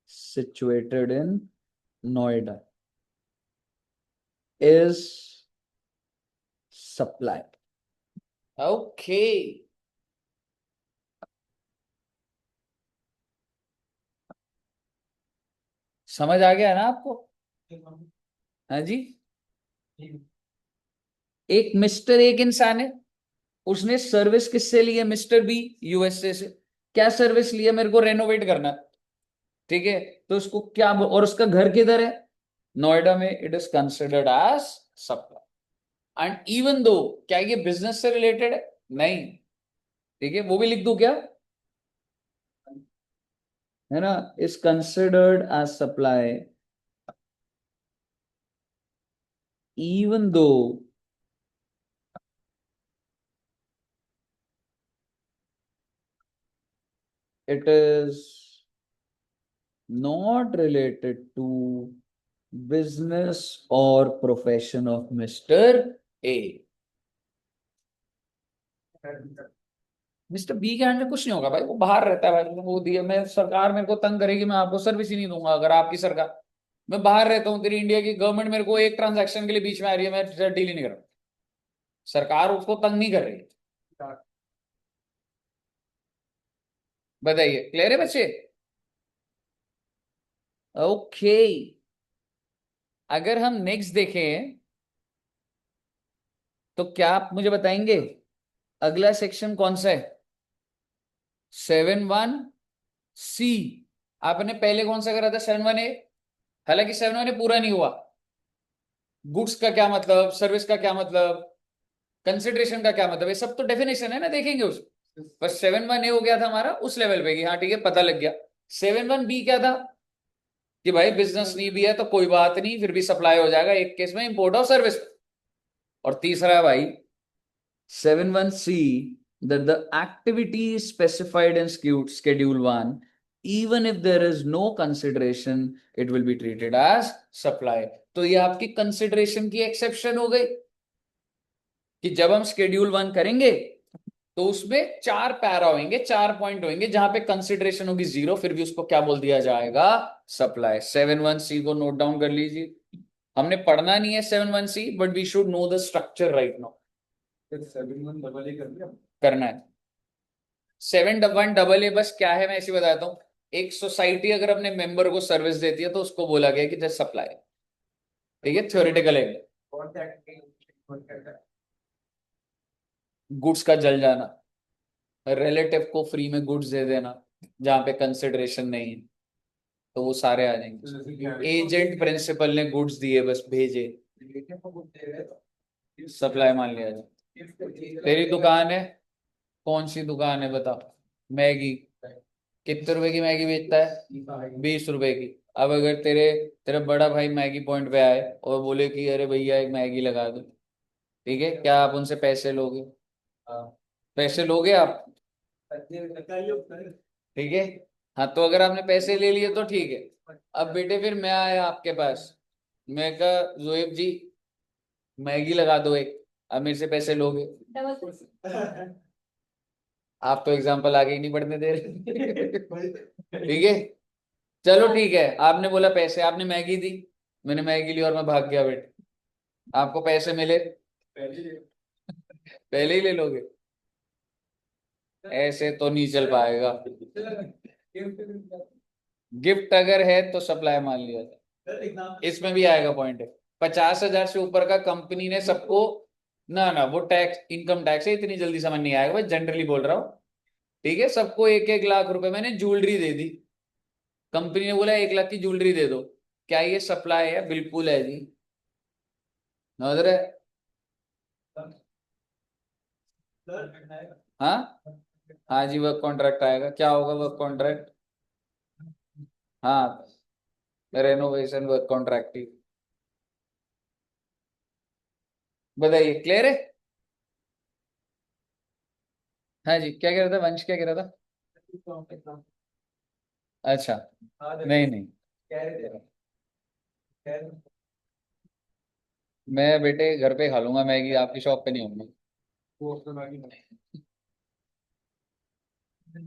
situated in Noida is supply. Okay. समझ आ गया ना आपको? हाँ जी। एक मिस्टर एक इंसान है, उसने सर्विस किससे ली है? मिस्टर बी यूएसए से। क्या सर्विस लिया? मेरे को रेनोवेट करना, ठीक है। तो उसको क्या और उसका घर किधर है? नोएडा में। It is considered as supply. And even though, क्या ये बिजनेस से रिलेटेड है? नहीं, ठीक है, वो भी लिख दूं क्या? है ना, is considered as supply even though it is not related to business or profession of Mr. A. Mr B के अंडर कुछ नहीं होगा भाई, वो बाहर रहता है भाई, वो दिया मैं, सरकार मेरे को तंग करेगी, मैं आपको सर्विस ही नहीं दूंगा। अगर आपकी सरकार, मैं बाहर रहता हूँ, तेरी इंडिया की गवर्नमेंट मेरे को एक ट्रांजैक्शन के लिए बीच में आ रही है, मैं डील ही नहीं कर रहा, सरकार उसको तंग नहीं कर रही। बताइए, क्लियर है बच्चे? ओके, अगर हम नेक्स्ट देखें तो क्या आप मुझे बताएंगे अगला सेक्शन कौन सा है? 7(1)(c। आपने पहले कौन सा करा था? 7(1)(a। हालांकि 7(1)(a) पूरा नहीं हुआ, गुड्स का क्या मतलब, सर्विस का क्या मतलब, कंसिडरेशन का क्या मतलब, ये सब तो डेफिनेशन है ना, देखेंगे उस। बस 7(1) हो गया था हमारा उस लेवल पे कि हाँ ठीक है पता लग गया। 7(1) क्या था कि भाई बिजनेस नहीं भी है तो कोई बात नहीं, फिर भी सप्लाई हो जाएगा एक केस में, इंपोर्ट ऑफ सर्विस। और तीसरा है भाई 7(1)(c), that the activity is specified in schedule 1, even if there is no consideration, it will be treated as supply। तो ये आपकी कंसिडरेशन की एक्सेप्शन हो गई कि जब हम शेड्यूल 1 करेंगे तो उसमें 4 पैरा होंगे, 4 पॉइंट होंगे जहां पे कंसिडरेशन होगी 0, फिर भी उसको क्या बोल दिया जाएगा, सप्लाई। 7(1)(c) को नोट डाउन कर लीजिए। हमने पढ़ना नहीं है 7(1)(c), but we should know the structure right now. 7(1) कर दिया। करना है 7(1)(a) बस क्या है मैं ऐसे बताता हूँ। एक सोसाइटी अगर अपने मेंबर को सर्विस देती है तो उसको बोला गया कि जस्ट सप्लाई। ठीक है, थ्योरेटिकल है। गुड्स का जल जाना, रिलेटिव को फ्री में गुड्स दे देना जहां पे कंसिडरेशन नहीं है, तो वो सारे आ जाएंगे। एजेंट प्रिंसिपल ने गुड्स दिए बस भेजे, सप्लाई मान लिया जाए। तेरी दुकान है, कौन सी दुकान है बता, मैगी, कितने रुपए की मैगी बेचता है, 20 रुपए की। अब अगर तेरे तेरा बड़ा भाई मैगी पॉइंट पे आए और बोले कि अरे भैया एक मैगी लगा दो, ठीक है, क्या आप उनसे पैसे लोगे, पैसे लोगे आप, ठीक है। हाँ तो अगर आपने पैसे ले लिए तो ठीक है। अब बेटे फिर मैं आया आपके पास, मैं कहा जोएब जी मैगी लगा दो एक, अब मेरे से पैसे लोगे। आप तो एग्जाम्पल आगे ही नहीं बढ़ने दे रहे। ठीक है, चलो ठीक है, आपने बोला पैसे, आपने मैगी दी, मैंने मैगी ली और मैं भाग गया बेटे, आपको पैसे मिले, पहले ही ले लोगे, ऐसे तो नहीं चल पाएगा। गिफ्ट अगर है तो सप्लाई मान लिया जाए, इसमें भी आएगा पॉइंट है। 50,000 से ऊपर का कंपनी ने सबको, ना ना वो टैक्स, इनकम टैक्स है, इतनी जल्दी समझ नहीं आएगा, बस जनरली बोल रहा हूँ। ठीक है, सबको 1-1 लाख रुपए मैंने ज्वेलरी दे दी, कंपनी ने बोला 1 लाख की ज्वेलरी दे दो, क्या ये सप्लाई है, बिल्कुल है जी, नजर है। हाँ, हाँ जी वर्क कॉन्ट्रैक्ट आएगा, क्या होगा वर्क कॉन्ट्रैक्ट, हाँ रेनोवेशन वर्क कॉन्ट्रैक्ट ही। बताइए क्लियर है। हाँ जी, क्या कह रहा था वंश, क्या कह रहा था। अच्छा, नहीं नहीं, मैं बेटे घर पे खा लूंगा मैगी, आपकी शॉप पे नहीं होंगी।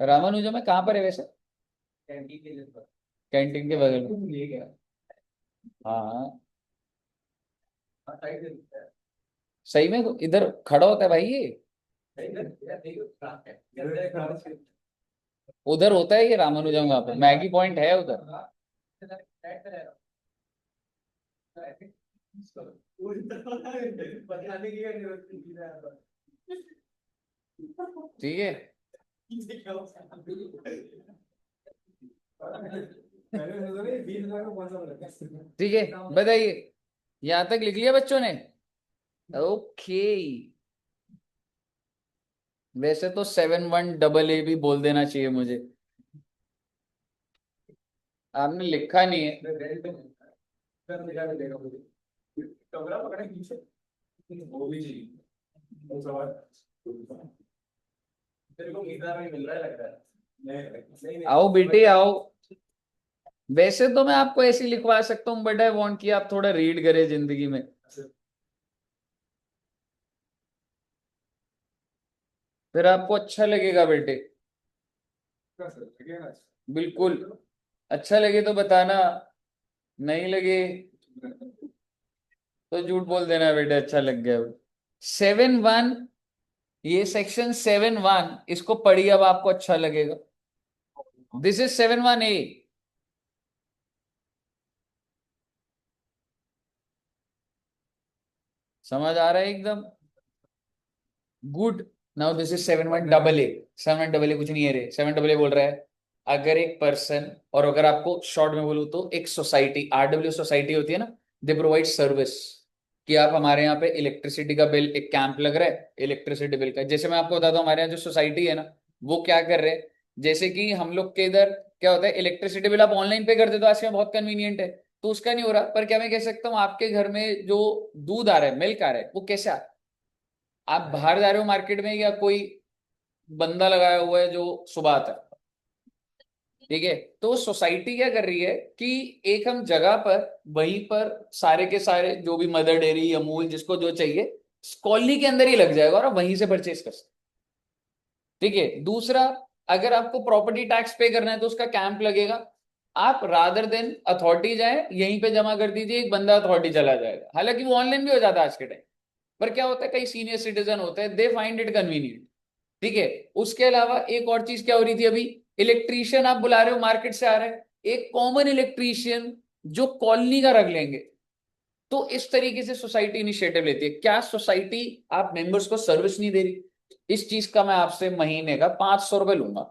रामानुजम में कहाँ पर है वैसे, कैंटीन के बगल में। हाँ हाँ, सही में तो इधर खड़ा होता है भाई ये, उधर होता है ये रामानुजम, वहां पे मैगी पॉइंट है उधर। ठीक है, ठीक है, बताइए, यहां तक लिख लिया बच्चों ने। ओके, वैसे तो 7(1)(a) भी बोल देना चाहिए मुझे, आपने लिखा नहीं है। आओ बेटे आओ, वैसे तो मैं आपको ऐसे ही लिखवा सकता हूँ, बट आई वांट कि आप थोड़ा रीड करें जिंदगी में, फिर आपको अच्छा लगेगा बेटे। बिल्कुल, अच्छा लगे तो बताना, नहीं लगे तो झूठ बोल देना बेटे अच्छा लग गया। 7(1), ये सेक्शन 7(1), इसको पढ़िए अब आपको अच्छा लगेगा। दिस इज 7(1)(a), समझ आ रहा है एकदम, good. Now this is 7(1)(a). 7(1)(a) कुछ नहीं है रे, 7(1)(a) बोल रहा है अगर एक पर्सन, और अगर आपको शॉर्ट में बोलूं तो एक सोसाइटी, RW सोसाइटी होती है ना, दे प्रोवाइड सर्विस, कि आप हमारे यहाँ पे इलेक्ट्रिसिटी का बिल, एक कैंप लग रहा है इलेक्ट्रिसिटी बिल का। जैसे मैं आपको बताता हूँ, हमारे यहाँ जो सोसाइटी है ना, वो क्या कर रहे हैं, जैसे कि हम लोग के इधर क्या होता है, इलेक्ट्रिसिटी बिल आप ऑनलाइन पे कर देते हो, आज के बहुत कन्वीनियंट है, तो उसका नहीं हो रहा। पर क्या मैं कह सकता हूँ, आपके घर में जो दूध आ रहा है, मिल्क आ रहा है, वो कैसे आ रहा है? आप बाहर जा रहे हो मार्केट में, या कोई बंदा लगाया हुआ है जो सुबह आता है? ठीक है। तो सोसाइटी क्या कर रही है कि एक हम जगह पर, वहीं पर सारे के सारे जो भी मदर डेयरी, अमूल, जिसको जो चाहिए, कॉलोनी के अंदर ही लग जाएगा और आप वहीं से परचेज कर सकते। ठीक है। दूसरा, अगर आपको प्रॉपर्टी टैक्स पे करना है तो उसका कैंप लगेगा। आप रादर देन अथॉरिटी जाए, यहीं पे जमा कर दीजिए, एक बंदा अथॉरिटी चला जाएगा। हालांकि वो ऑनलाइन भी हो जाता है आज के टाइम। पर क्या होता है, कई सीनियर सिटीजन होते हैं, दे फाइंड इट कन्वीनियंट। ठीक है। उसके अलावा एक और चीज क्या हो रही थी अभी, इलेक्ट्रीशियन आप बुला रहे हो, मार्केट से आ रहे हैं, एक कॉमन इलेक्ट्रीशियन जो कॉलोनी का रख लेंगे। तो इस तरीके से सोसाइटी इनिशिएटिव लेती है। क्या सोसाइटी आप मेंबर्स को सर्विस नहीं दे रही? इस चीज का मैं आपसे महीने का 500 रुपये लूंगा,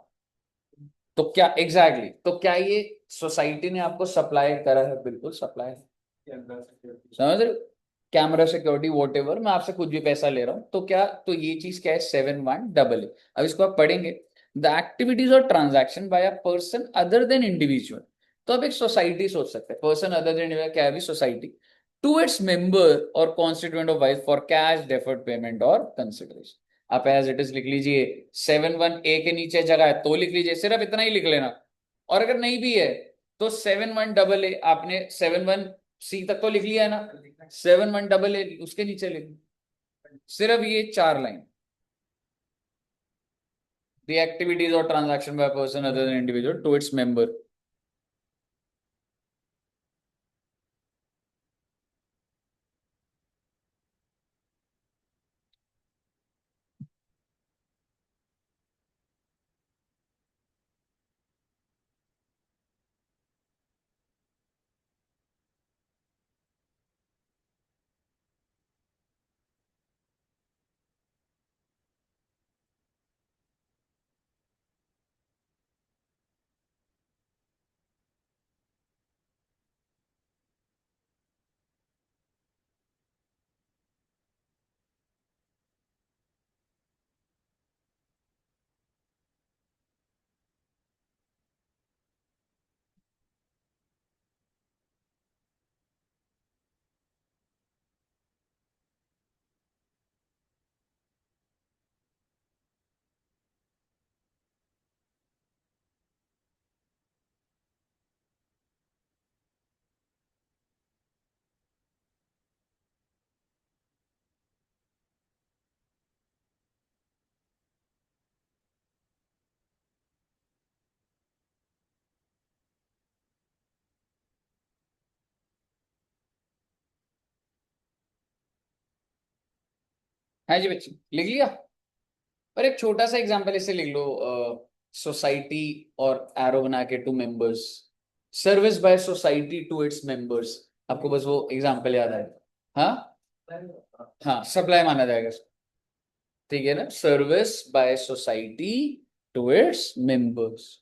तो क्या एग्जैक्टली exactly, तो क्या ये सोसाइटी ने आपको सप्लाई करा है? बिल्कुल सप्लाई है। समझ रहे हो? कैमरा सिक्योरिटी वॉट एवर, मैं आपसे कुछ भी पैसा ले रहा हूं, तो क्या, तो ये चीज क्या है, 71AA। अब इसको आप पढ़ेंगे, द एक्टिविटीज और transaction by a person other than individual. तो अब एक सोसाइटी सोच सकते हैं, पर्सन अदर देन इंडिविजुअल, क्या है भी सोसाइटी, टू इट्स मेंबर और constituent of wife for cash, deferred payment और कंसिडरेशन। आप एज इट इज लिख लीजिए, 71A के नीचे जगह है तो लिख लीजिए, सिर्फ इतना ही लिख लेना। और अगर नहीं भी है तो 71AA, आपने 71C तक तो लिख लिया है ना, 71AA उसके नीचे लिख, सिर्फ ये 4 लाइन, द एक्टिविटीज और transaction by person other than individual to its member. हाँ जी बच्ची, लिख लिया। पर एक छोटा सा एग्जांपल इसे लिख लो, सोसाइटी और एरो बना के, to members, service by society to its members. आपको बस वो एग्जांपल याद आए? हाँ, हाँ सप्लाई माना जाएगा। ठीक है ना, service by society to its members.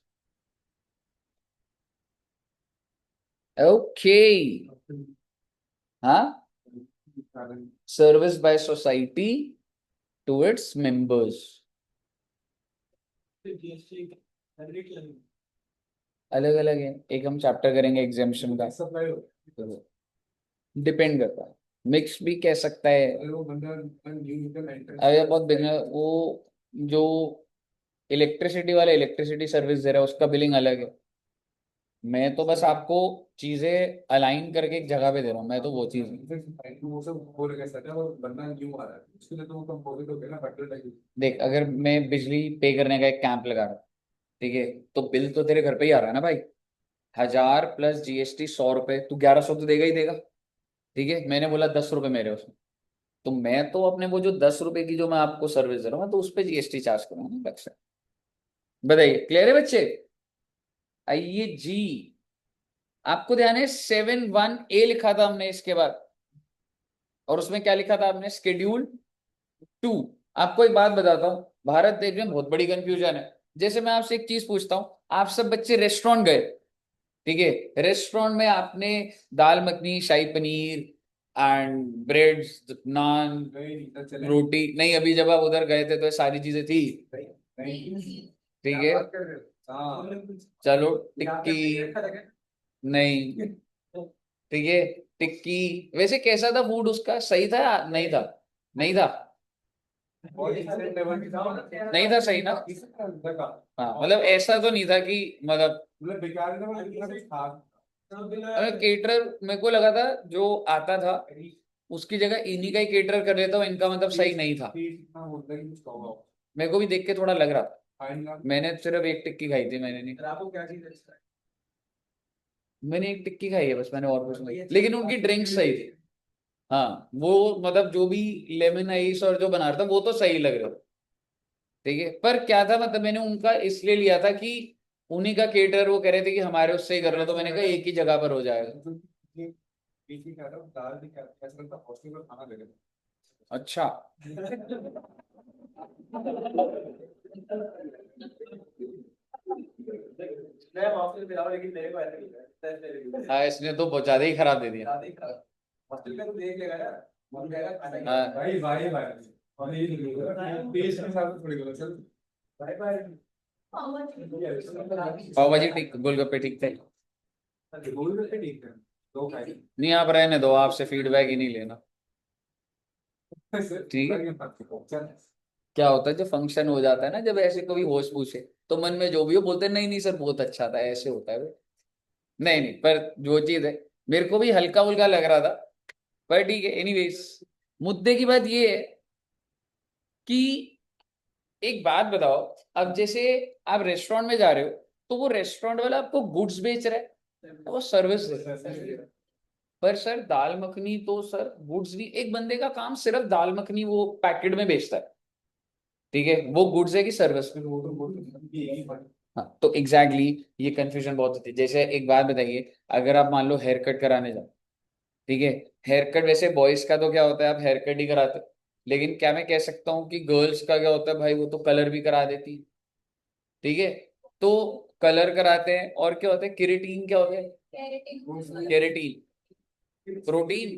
Okay. हाँ, service by society to its members. अलग अलग है, एक हम चैप्टर करेंगे एग्जाम्शन का, डिपेंड करता है, मिक्स भी कह सकता है। अरे बहुत बिगनर, वो जो इलेक्ट्रिसिटी वाला इलेक्ट्रिसिटी सर्विस दे रहा है उसका बिलिंग अलग है। मैं तो बस आपको चीजें अलाइन करके एक जगह पे दे रहा हूँ, मैं तो वो चीज, देख, अगर मैं बिजली पे करने का एक कैंप लगा रहा हूँ, ठीक है, तो बिल तो तेरे घर पे ही आ रहा है ना भाई, 1000 प्लस GST 100 रुपए, तू 1100 तो देगा ही देगा। ठीक है, मैंने बोला 10 रुपए मेरे उसमें, तो मैं तो अपने वो जो 10 रुपए की जो मैं आपको सर्विस दे रहा हूँ, तो उस पर GST चार्ज करूंगा ना अलग से। बताइए, क्लियर है बच्चे? आइए जी, आपको ध्यान है 71A लिखा था हमने इसके बाद, और उसमें क्या लिखा था आपने, शेड्यूल 2। आपको एक बात बताता हूँ, भारत देश में बहुत बड़ी कंफ्यूजन है। जैसे मैं आपसे एक चीज पूछता हूँ, आप सब बच्चे रेस्टोरेंट गए, ठीक है, रेस्टोरेंट में आपने दाल मखनी, शाही पनीर, एंड ब्रेड्स, नान, चले रोटी। नहीं, अभी जब आप उधर गए थे तो ये सारी चीजें थी। ठीक है, हाँ चलो टिक्की नहीं। ठीक है, टिक्की। वैसे कैसा था फूड उसका, सही था या नहीं था? नहीं था, नहीं था सही ना? हाँ, मतलब ऐसा तो नहीं था कि मतलब बेकार था, मतलब इतना कुछ खास केटरर मेरे को लगा था जो आता था उसकी जगह इन्हीं का ही केटर कर लेता हूँ, इनका मतलब सही नहीं था। इतना होता है कि कुछ कहो आप। मेरे को भी देख के थोड़ा लग रहा था। फाइन आप मैंने सिर्फ एक टिक्की खाई थी, मैंने नहीं। आपको क्या चीज अच्छा है? मैंने एक टिक्की खाई है बस, मैंने और कुछ नहीं, लेकिन उनकी ड्रिंक सही थी। हाँ, वो मतलब जो भी लेमन आइस और जो बना रहा था वो तो सही लग रहा था। ठीक है, पर क्या था मतलब मैंने उनका इसलिए लिया था कि उन्हीं का केटर, वो कह रहे थे कि हमारे उससे ही कर लो, तो मैंने कहा एक ही जगह पर हो जाएगा। ये बीच में क्या था, दाल भी क्या ऐसा लगता हॉस्टल का खाना लगे। अच्छा। मैं हॉस्टल में रहा हूं, लेकिन मेरे को ऐसा नहीं लगता। हाँ, इसने तो बहुत ज्यादा ही खराब दे दिया। हॉस्टल का तो देख लेगा यार, मन कहेगा खाना हाँ, भाई भाई भाई। और ये नहीं टेस्ट के साथ थोड़ी बोलो चल भाई भाई। पाव भाजी ठीक, गोलगप्पे ठीक थे। बोल रहे थे ठीक है, दो खाई। नहीं, आप रहने दो, आपसे फीडबैक ही नहीं लेना। ठीक है। चल क्या होता है जब फंक्शन हो जाता है ना, जब ऐसे कभी होश पूछे तो मन में जो भी हो बोलते हैं, नहीं नहीं सर बहुत अच्छा था, ऐसे होता है वो। नहीं नहीं, पर जो चीज है, मेरे को भी हल्का फुल्का लग रहा था, पर ठीक है। एनीवेज, मुद्दे की बात ये है कि एक बात बताओ, अब जैसे आप रेस्टोरेंट में जा रहे हो तो वो रेस्टोरेंट वाला आपको गुड्स बेच रहा है, वो सर्विस दे रहा है। पर सर दाल मखनी तो सर गुड्स भी, एक बंदे का काम सिर्फ दाल मखनी वो पैकेट में बेचता है। ठीक है, वो गुड्स है कि सर्विस? हाँ, तो एग्जैक्टली ये कंफ्यूजन बहुत होती है। जैसे एक बात बताइए, अगर आप मान लो हेयर कट कराने जाओ, ठीक है, हेयर कट वैसे बॉयज का तो क्या होता है, आप हेयर कट ही कराते हो, लेकिन क्या मैं कह सकता हूँ कि गर्ल्स का क्या होता है भाई, वो तो कलर भी करा देती है। ठीक है, तो कलर कराते हैं, और क्या होता है, केरेटीन क्या होता है? केरेटीन, प्रोटीन।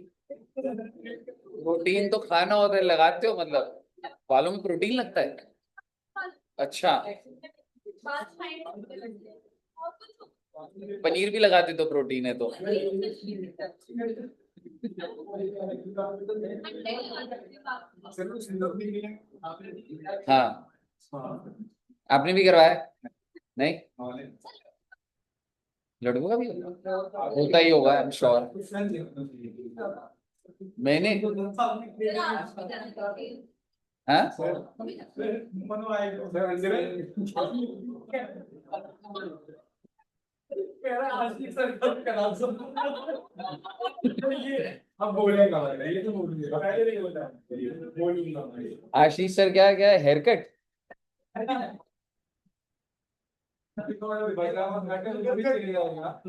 प्रोटीन तो खाना होता है, लगाते हो मतलब बालों में प्रोटीन लगता है? अच्छा, पनीर भी लगाते तो प्रोटीन है तो? हाँ, आपने भी करवाया? नहीं, लड़कों का भी होता ही होगा, आई एम श्योर। मैंने, हाँ, अब बोलेगा ये तो बोलेगा पहले नहीं बोला बोलूंगा भाई। आशीष सर क्या क्या हेयर कट? भाई साहब घाटे में भी चले जाएगा।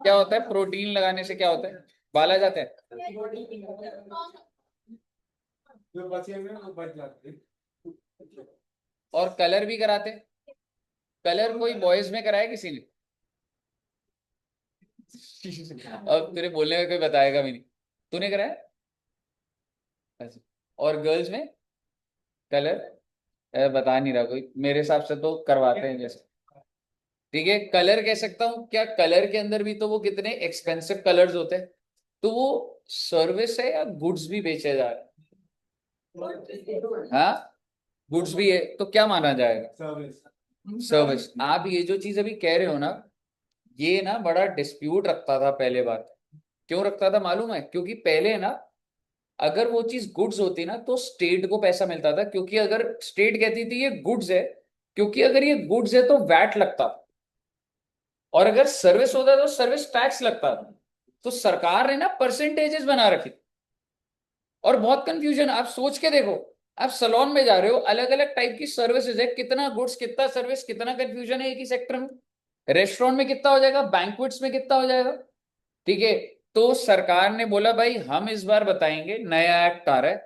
क्या होता है प्रोटीन लगाने से, क्या होता है, बाल आ जाते हैं? जो बचे हुए हैं वो बच जाते हैं। और कलर भी कराते हैं? कलर कोई बॉयज में कराया किसी ने? अब तेरे बोलने में कोई बताएगा भी नहीं, तूने कराया? अच्छा। और गर्ल्स में कलर बता नहीं रहा कोई, मेरे हिसाब से तो करवाते हैं जैसे। ठीक है, कलर कह सकता हूँ क्या, कलर के अंदर भी तो वो कितने एक्सपेंसिव कलर्स होते हैं, तो वो सर्विस है या गुड्स भी बेचे जा रहे हैं? हाँ, गुड्स भी है तो क्या माना जाएगा? Service service. आप ये जो चीज अभी कह रहे हो ना, ये ना बड़ा डिस्प्यूट रखता था पहले बात। क्यों रखता था मालूम है? क्योंकि पहले ना, अगर वो चीज गुड्स होती ना तो स्टेट को पैसा मिलता था, क्योंकि अगर स्टेट कहती थी ये गुड्स है, क्योंकि अगर ये गुड्स है तो वैट लगता, और अगर सर्विस होता तो सर्विस टैक्स लगता। तो सरकार ने ना परसेंटेजेस बना रखी, और बहुत कंफ्यूजन। आप सोच के देखो, आप सलोन में जा रहे हो, अलग अलग टाइप की सर्विसेज है, कितना गुड्स कितना सर्विस, कितना कंफ्यूजन है एक ही सेक्टर में। रेस्टोरेंट में कितना हो जाएगा, बैंक्वेट्स में कितना हो जाएगा। ठीक है, तो सरकार ने बोला भाई हम इस बार बताएंगे, नया एक्ट आ रहा है,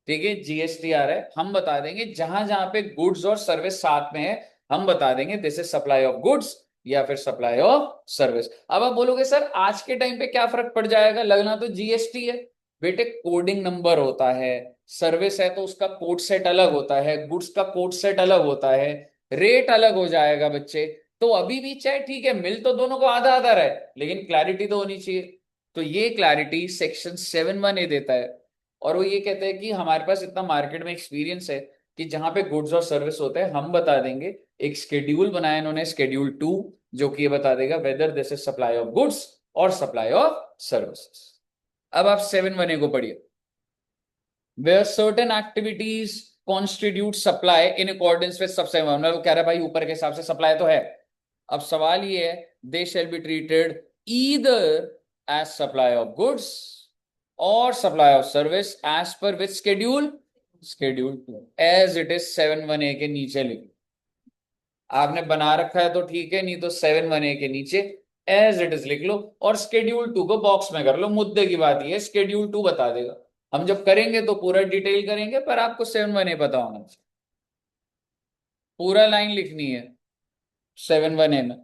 ठीक है, जीएसटी आ रहा है, हम बता देंगे जहां जहां पे गुड्स और सर्विस साथ में है, हम बता देंगे this is supply of goods या फिर सप्लाई ऑफ सर्विस। अब आप बोलोगे सर आज के टाइम पे क्या फर्क पड़ जाएगा, लगना तो जीएसटी है। बेटे कोडिंग नंबर होता है, सर्विस है तो उसका कोड सेट अलग होता है, गुड्स का कोड सेट अलग होता है, रेट अलग हो जाएगा बच्चे। तो अभी भी चाहे ठीक है मिल तो दोनों को आधा आधा रहे, लेकिन क्लैरिटी तो होनी चाहिए। तो ये क्लैरिटी सेक्शन 7(1)(a) देता है। और वो ये कहते हैं कि हमारे पास इतना मार्केट में एक्सपीरियंस है कि जहां पे गुड्स और सर्विस होते हैं हम बता देंगे। एक शेड्यूल बनाया इन्होंने शेड्यूल 2, जो कि ये बता देगा whether this is supply of goods और सप्लाई ऑफ सर्विसेज। अब आप 7(1)(a) को पढ़िए। Where certain activities constitute supply in accordance with सब 7(1), वो कह रहा है भाई ऊपर के हिसाब से सप्लाई तो है। अब सवाल ये है दे shall be treated either as supply of goods or supply of service as per which schedule, schedule 2 as it is 7(1)(a) के नीचे लिख। आपने बना रखा है तो ठीक है, नहीं तो 7(1)(a) के नीचे एज इट इज लिख लो और शेड्यूल 2 को बॉक्स में कर लो। मुद्दे की बात ये शेड्यूल 2 बता देगा। हम जब करेंगे तो पूरा डिटेल करेंगे, पर आपको 7(1)(a) पता होना चाहिए। पूरा लाइन लिखनी है 7(1)(a) में।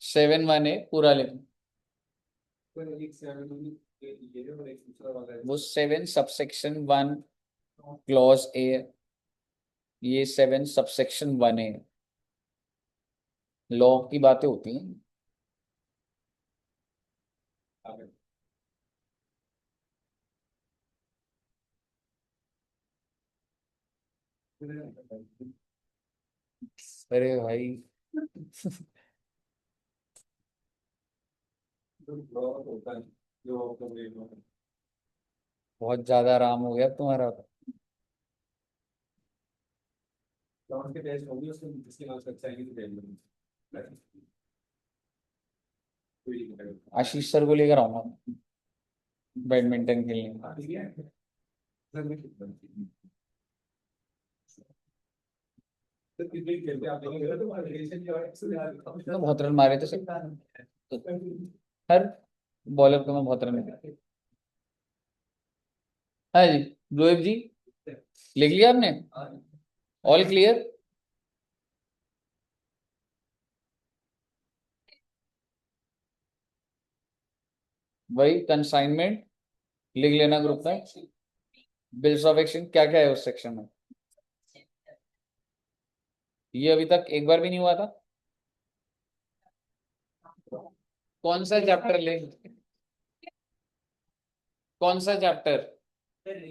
7(1)(a) पूरा लिखना। वो 7(1) क्लॉज ए, ये 7(1)(a) लॉ की बातें होती हैं। अरे भाई बहुत ज्यादा आराम हो गया तुम्हारा तो। आशीष सर को लेकर आऊंगा बैडमिंटन खेलने। तो बहुत रन मारे थे सर, हर बॉलर को मैं बहुत रन मारे। हाँ जी जोएब जी, लिख लिया आपने? All clear? वही कंसाइनमेंट लिख लेना ग्रुप में। बिल्स ऑफ एक्सचेंज क्या क्या है उस सेक्शन में? ये अभी तक एक बार भी नहीं हुआ था। कौन सा चैप्टर ले, कौन सा चैप्टर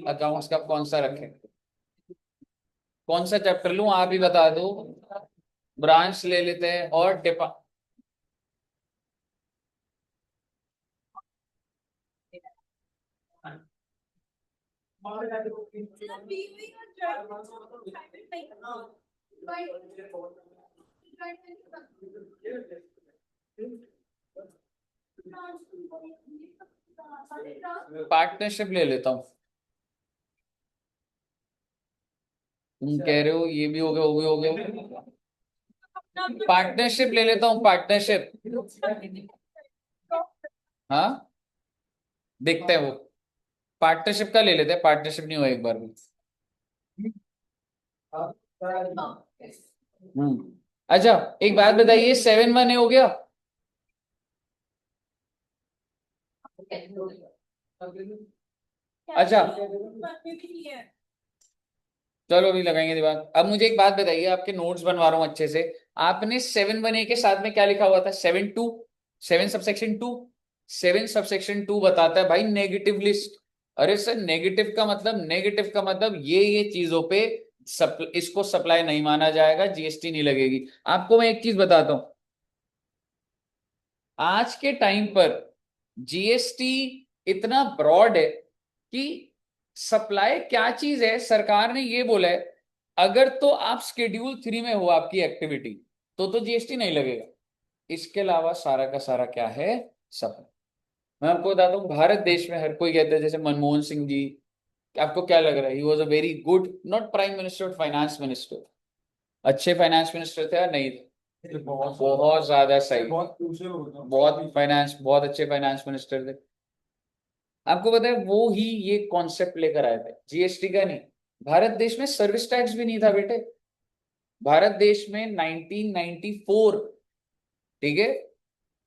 अकाउंट्स का कौन सा रखें? कौन सा चैप्टर लूं आप ही बता दो। ब्रांच ले लेते हैं और डिपा। पार्टनरशिप ले लेता हूँ। तुम कह रहे हो ये भी हो गया वो भी हो गया। पार्टनरशिप ले लेता हूँ, पार्टनरशिप। हाँ देखते हैं वो, पार्टनरशिप का ले लेते हैं। पार्टनरशिप नहीं हुआ एक बार भी। अच्छा एक बात बताइए 7(1)(a) हो गया? अच्छा चलो अभी लगाएंगे दिमाग। अब मुझे एक बात बताइए, आपके नोट्स बनवा रहा हूँ अच्छे से। आपने 7(1)(a) के साथ में क्या लिखा हुआ था? 7(2), 7(2)। 7(2) बताता है भाई नेगेटिव लिस्ट। अरे सर नेगेटिव का मतलब, नेगेटिव का मतलब ये चीजों पे इसको सप्लाई नहीं माना जाएगा, जीएसटी नहीं लगेगी। आपको मैं एक चीज बताता हूं, आज के टाइम पर जीएसटी इतना ब्रॉड है कि सप्लाई क्या चीज है सरकार ने ये बोला है, अगर तो आप शेड्यूल 3 में हो आपकी एक्टिविटी तो जीएसटी नहीं लगेगा। इसके अलावा सारा का सारा क्या है, सप्लाई। मैं आपको बताता हूँ भारत देश में हर कोई कहता है, जैसे मनमोहन सिंह जी, आपको क्या लग रहा है he was a very good not prime minister finance minister, अच्छे फाइनेंस मिनिस्टर थे या नहीं थे? बहुत ज्यादा सही, बहुत फाइनेंस, बहुत अच्छे फाइनेंस मिनिस्टर थे। आपको पता है वो ही ये कॉन्सेप्ट लेकर आए थे जीएसटी का नहीं, भारत देश में सर्विस टैक्स भी नहीं था बेटे। भारत देश में 1994, ठीक है,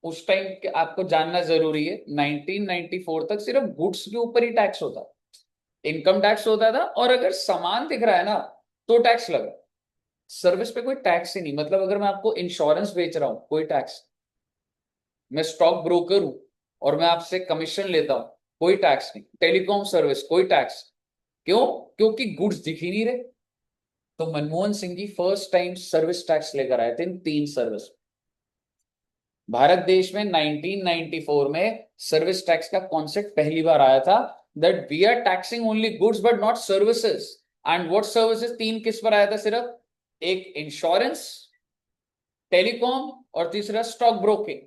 उस टाइम आपको जानना जरूरी है, 1994 तक सिर्फ गुड्स के ऊपर ही टैक्स होता, इनकम टैक्स होता था, और अगर सामान दिख रहा है ना तो टैक्स लगा। सर्विस पे कोई टैक्स ही नहीं। मतलब अगर मैं आपको इंश्योरेंस बेच रहा हूं, कोई टैक्स। मैं स्टॉक ब्रोकर हूं और मैं आपसे कमीशन लेता हूं, कोई टैक्स नहीं। टेलीकॉम सर्विस, कोई टैक्स। क्यों? क्योंकि गुड्स दिख ही नहीं रहे। तो Manmohan Singh ji first time service tax लेकर आए थे इन तीन सर्विस। भारत देश में 1994 में सर्विस टैक्स का कॉन्सेप्ट पहली बार आया था, that we are taxing only goods but not services. And what services, तीन किस पर आया था सिर्फ? एक इंश्योरेंस, टेलीकॉम, और तीसरा स्टॉक ब्रोकिंग।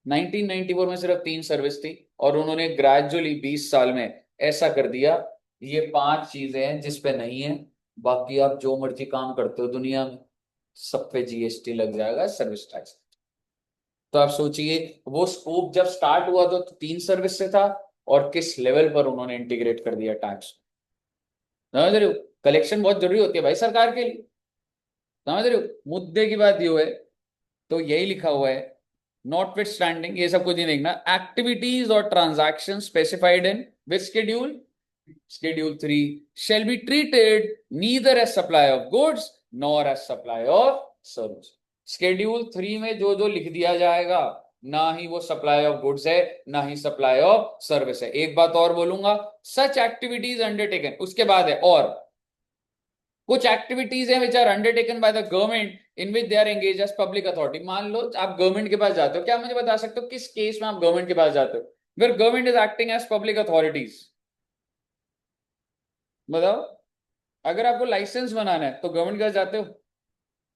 1994 में सिर्फ तीन सर्विस थी, और उन्होंने ग्रेजुअली 20 साल में ऐसा कर दिया। ये पांच चीजें हैं जिस पे नहीं है, बाकी आप जो मर्जी काम करते हो दुनिया में, सब पे जीएसटी लग जाएगा, सर्विस टैक्स। तो आप सोचिए, वो स्कोप जब स्टार्ट हुआ तो तीन सर्विस से था, और किस लेवल पर उन्होंने इंटीग्रेट कर दिया टैक्स। समझ रहे हो? कलेक्शन बहुत जरूरी होती है भाई सरकार के लिए। समझ रहे हो? मुद्दे की बात ये है, तो यही लिखा हुआ है, नॉट विथ स्टैंडिंग, ये सब कुछ नहीं देखना, एक्टिविटीज और transaction specified in which schedule, schedule 3 shall be treated neither as supply of goods nor as supply of service। Schedule 3 में जो जो लिख दिया जाएगा, ना ही वो सप्लाई ऑफ गुड्स है, ना ही सप्लाई ऑफ सर्विस है। एक बात और बोलूंगा, सच एक्टिविटीज अंडरटेकन, उसके बाद है और कुछ एक्टिविटीज हैं which are undertaken by the government in which they are engage as public authority. मान लो आप गवर्नमेंट के पास जाते हो, क्या मुझे बता सकते हो किस केस में आप गवर्नमेंट के पास जाते हो, where government is acting as public authorities? बताओ। अगर आपको लाइसेंस बनाना है तो गवर्नमेंट के पास जाते हो?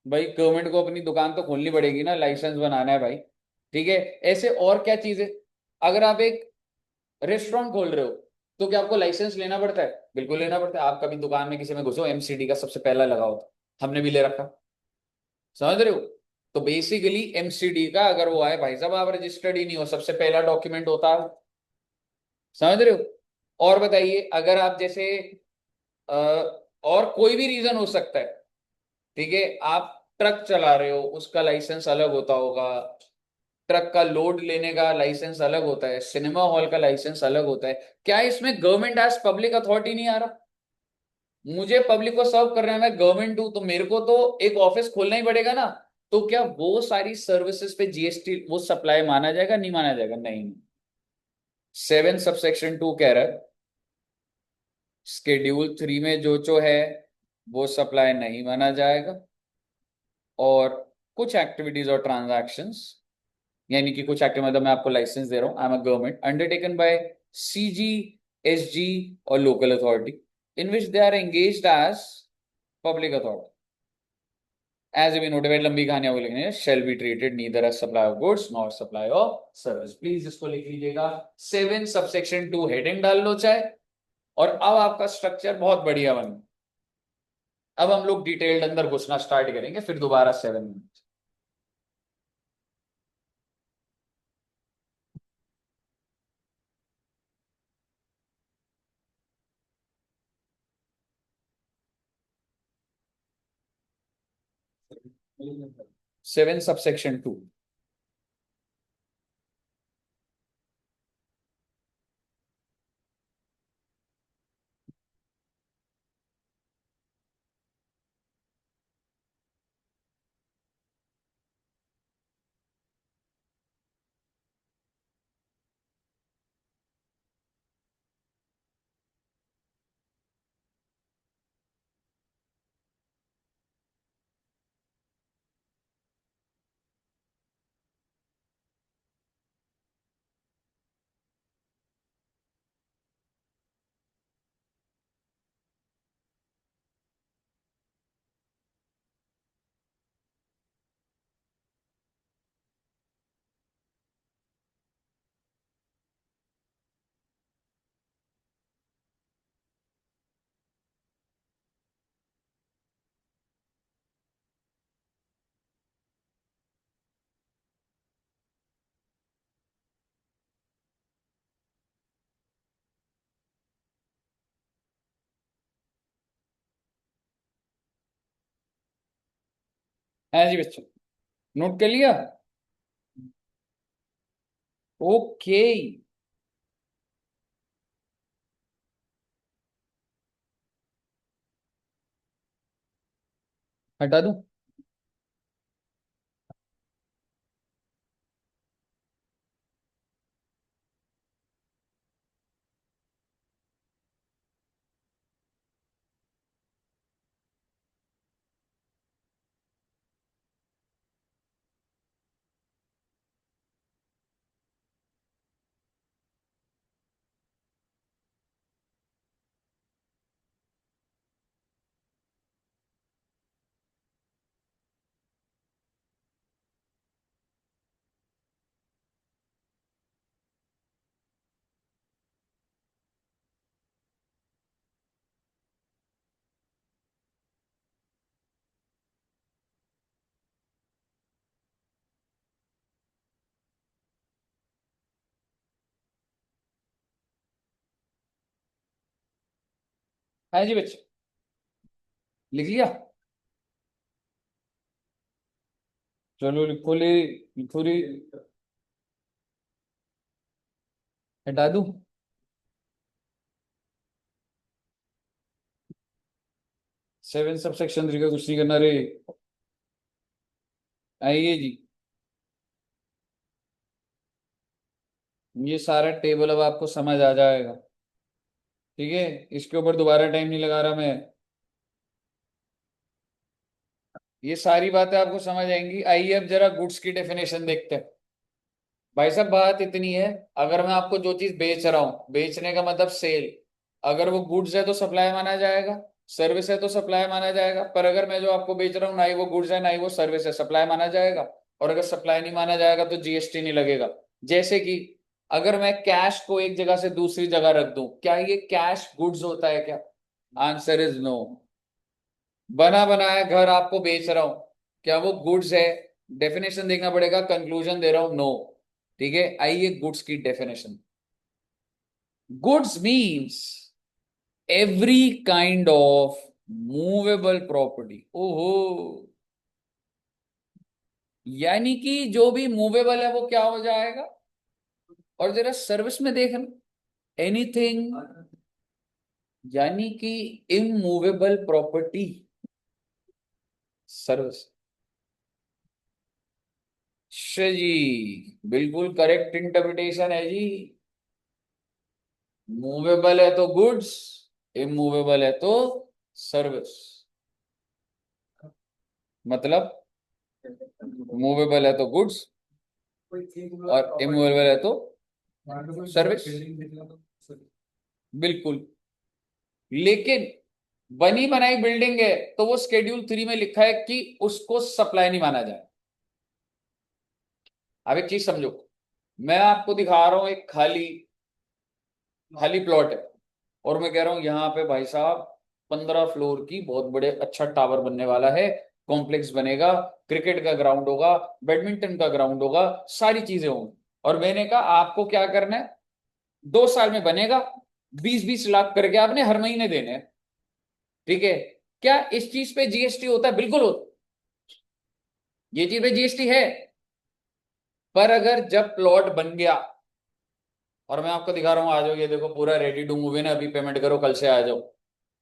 भाई गवर्नमेंट को अपनी दुकान तो खोलनी पड़ेगी ना, लाइसेंस बनाना है भाई। ठीक है। ऐसे और क्या चीजें, अगर आप एक रेस्टोरेंट खोल रहे हो तो क्या आपको लाइसेंस लेना पड़ता है? बिल्कुल लेना पड़ता है। आप कभी दुकान में किसी में घुसो, एमसीडी का सबसे पहला लगाओ, हमने भी ले रखा। समझ रहे हो? तो बेसिकली एमसीडी का अगर वो आए, भाई साहब आप रजिस्टर्ड ही नहीं हो, सबसे पहला डॉक्यूमेंट होता है। समझ रहे हो? और बताइए, अगर आप जैसे अ, और कोई भी रीजन हो सकता है, ठीक है, आप ट्रक चला रहे हो, उसका लाइसेंस अलग होता होगा, ट्रक का लोड लेने का लाइसेंस अलग होता है, सिनेमा हॉल का लाइसेंस अलग होता है। क्या इसमें गवर्नमेंट एज पब्लिक अथॉरिटी नहीं आ रहा? मुझे पब्लिक को सर्व कर रहा है, मैं गवर्नमेंट हूं, तो मेरे को तो एक ऑफिस खोलना ही पड़ेगा ना। तो क्या वो सारी सर्विसेज पे जीएसटी वो सप्लाई माना जाएगा? नहीं माना जाएगा, नहीं। 7 सबसेक्शन 2 कह रहा है, शेड्यूल 3 में जो जो है वो सप्लाई नहीं माना जाएगा, और कुछ एक्टिविटीज और ट्रांजैक्शंस, यानी कि कुछ एक्टिव, मतलब मैं आपको लाइसेंस दे रहा हूं, I am a government, undertaken by CG, SG और local authority in which they are engaged as public authority, as be notified, लंबी कहानियां वो लिखनी है, shall be treated neither as supply of goods nor supply of service. Please इसको लिख लीजिएगा। 7 सबसेक्शन 2 हेडिंग डाल लो चाहे। और अब आपका स्ट्रक्चर बहुत बढ़िया बन, अब हम लोग डिटेल्ड अंदर घुसना स्टार्ट करेंगे, फिर दोबारा 7 में। 7 सबसेक्शन 2। है जी बच्चों, नोट कर लिया? ओके। हटा दूं? है जी बच्चों, लिख लिया? चलो लिखो ले, लिखो रे। हटा दूं? सेवन सबसेक्शन 3 का कुछ नहीं करना रे। आइए जी, ये सारा टेबल अब आपको समझ आ जाएगा। ठीक है, इसके ऊपर दोबारा टाइम नहीं लगा रहा मैं। ये सारी बातें आपको समझ आएंगी। आइए अब जरा गुड्स की डेफिनेशन देखते हैं। भाई साहब बात इतनी है, अगर मैं आपको जो चीज बेच रहा हूं, बेचने का मतलब सेल, अगर वो गुड्स है तो सप्लाई माना जाएगा, सर्विस है तो सप्लाई माना जाएगा। पर अगर मैं जो आपको बेच रहा हूँ ना ही वो गुड्स है ना ही वो सर्विस है, सप्लाई माना जाएगा। और अगर सप्लाई नहीं माना जाएगा तो जीएसटी नहीं लगेगा। जैसे कि अगर मैं कैश को एक जगह से दूसरी जगह रख दूं, क्या ये कैश गुड्स होता है क्या? Answer is no. बना बनाया घर आपको बेच रहा हूं, क्या वो गुड्स है? डेफिनेशन देखना पड़ेगा, कंक्लूजन दे रहा हूं नो। ठीक है, आइए गुड्स की definition. Goods means every kind of movable property. ओहो, यानी कि जो भी मूवेबल है वो क्या हो जाएगा? और जरा सर्विस में देखना, एनीथिंग, यानी कि इमूवेबल प्रॉपर्टी सर्विस। जी, बिल्कुल करेक्ट इंटरप्रिटेशन है जी। मूवेबल है तो गुड्स, इमूवेबल है तो सर्विस। मतलब मूवेबल है तो गुड्स और इमूवेबल है तो सर्विस। बिल्कुल। लेकिन बनी बनाई बिल्डिंग है तो वो शेड्यूल 3 में लिखा है कि उसको सप्लाई नहीं माना जाए। अब एक चीज समझो, मैं आपको दिखा रहा हूं एक खाली खाली प्लॉट है, और मैं कह रहा हूं यहाँ पे भाई साहब 15 फ्लोर की बहुत बड़े अच्छा टावर बनने वाला है, कॉम्प्लेक्स बनेगा, क्रिकेट का ग्राउंड होगा, बैडमिंटन का ग्राउंड होगा, सारी चीजें होंगी। और मैंने कहा आपको क्या करना है, 2 साल में बनेगा, 20-20 लाख करके आपने हर महीने देने हैं। ठीक है, क्या इस चीज पे जीएसटी होता है? बिल्कुल होता है, ये चीज पे जीएसटी है। पर अगर जब प्लॉट बन गया, और मैं आपको दिखा रहा हूं, आ जाओ, ये देखो पूरा रेडी टू मूव इन है, अभी पेमेंट करो कल से आ जाओ,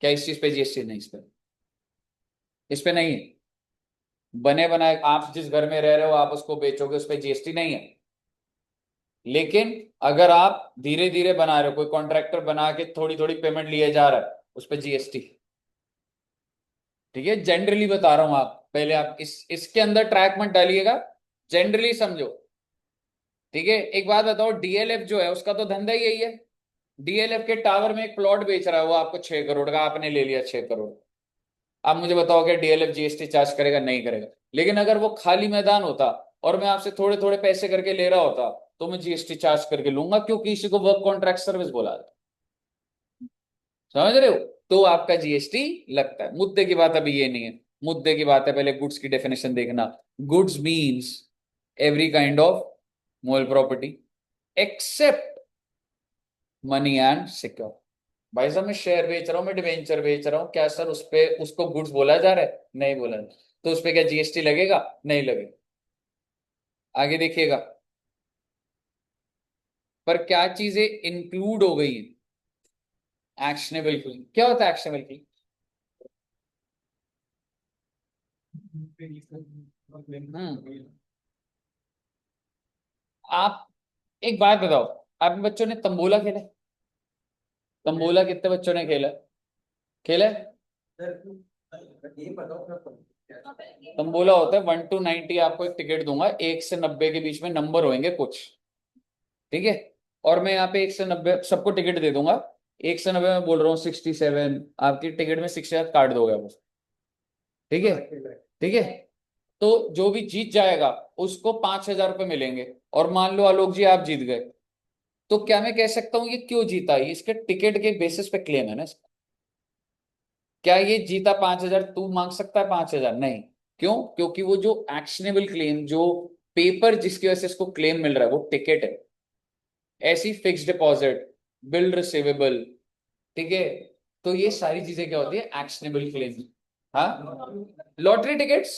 क्या इस चीज पे जीएसटी? नहीं, इस पे नहीं है। बने बनाए आप जिस घर में रह रहे हो आप उसको बेचोगे, उस पर जीएसटी नहीं है। लेकिन अगर आप धीरे धीरे बना रहे हो, कोई कॉन्ट्रैक्टर बना के थोड़ी थोड़ी पेमेंट लिए जा रहा है, उस पर जीएसटी। ठीक है, जनरली बता रहा हूं, आप पहले आप इसके अंदर ट्रैक मत डालिएगा, जनरली समझो। ठीक है, एक बात बताओ, डीएलएफ जो है उसका तो धंधा ही यही है। डीएलएफ के टावर में एक प्लॉट बेच रहा है, वो आपको 6 करोड़ का, आपने ले लिया 6 करोड़। आप मुझे बताओ कि डीएलएफ जीएसटी चार्ज करेगा? नहीं करेगा। लेकिन अगर वो खाली मैदान होता और मैं आपसे थोड़े थोड़े पैसे करके ले रहा होता, तो मैं जीएसटी चार्ज करके लूंगा, क्योंकि इसी को वर्क कॉन्ट्रैक्ट सर्विस बोला जाता है। समझ रहे हो? तो आपका जीएसटी लगता है। मुद्दे की बात अभी ये नहीं है, मुद्दे की बात है पहले गुड्स की डेफिनेशन देखना। Goods means every kind of movable property except money and secure. भाई साहब मैं शेयर बेच रहा हूँ, मैं डिवेंचर बेच रहा हूँ, क्या सर उस पे उसको गुड्स बोला जा रहा है? नहीं बोला जा रहा। तो उस पे क्या जीएसटी लगेगा? नहीं लगेगा। आगे देखिएगा, पर क्या चीजें इंक्लूड हो गई एक्शनेबल क्लेम? क्या होता है एक्शनेबल क्लेम? हम्म आप एक बात बताओ, आप बच्चों ने तंबोला खेला है? तंबोला कितने बच्चों ने खेला है? खेला है? तंबोला होता है 1 to 90, आपको एक टिकट दूंगा, 1 से 90 के बीच में नंबर होंगे कुछ, ठीक है? और मैं यहाँ पे 1 से 90 सबको टिकट दे दूंगा। 1 से 90 में बोल रहा हूँ 67, आपकी टिकट में 60 काट दोगे आप, ठीक है? ठीक है। तो जो भी जीत जाएगा उसको 5,000 रुपये मिलेंगे। और मान लो आलोक जी आप जीत गए, तो क्या मैं कह सकता हूँ ये क्यों जीता? ये इसके टिकट के बेसिस पे क्लेम है ना इसका। क्या ये जीता 5,000, तू मांग सकता है 5,000? नहीं। क्यों? क्योंकि वो जो एक्शनेबल क्लेम, जो पेपर जिसकी वजह से इसको क्लेम मिल रहा है वो टिकट है। ऐसी फिक्स डिपॉजिट, बिल रिसीवेबल, ठीक है? तो ये सारी चीजें क्या होती है? Actionable claim. हाँ, लॉटरी टिकट्स,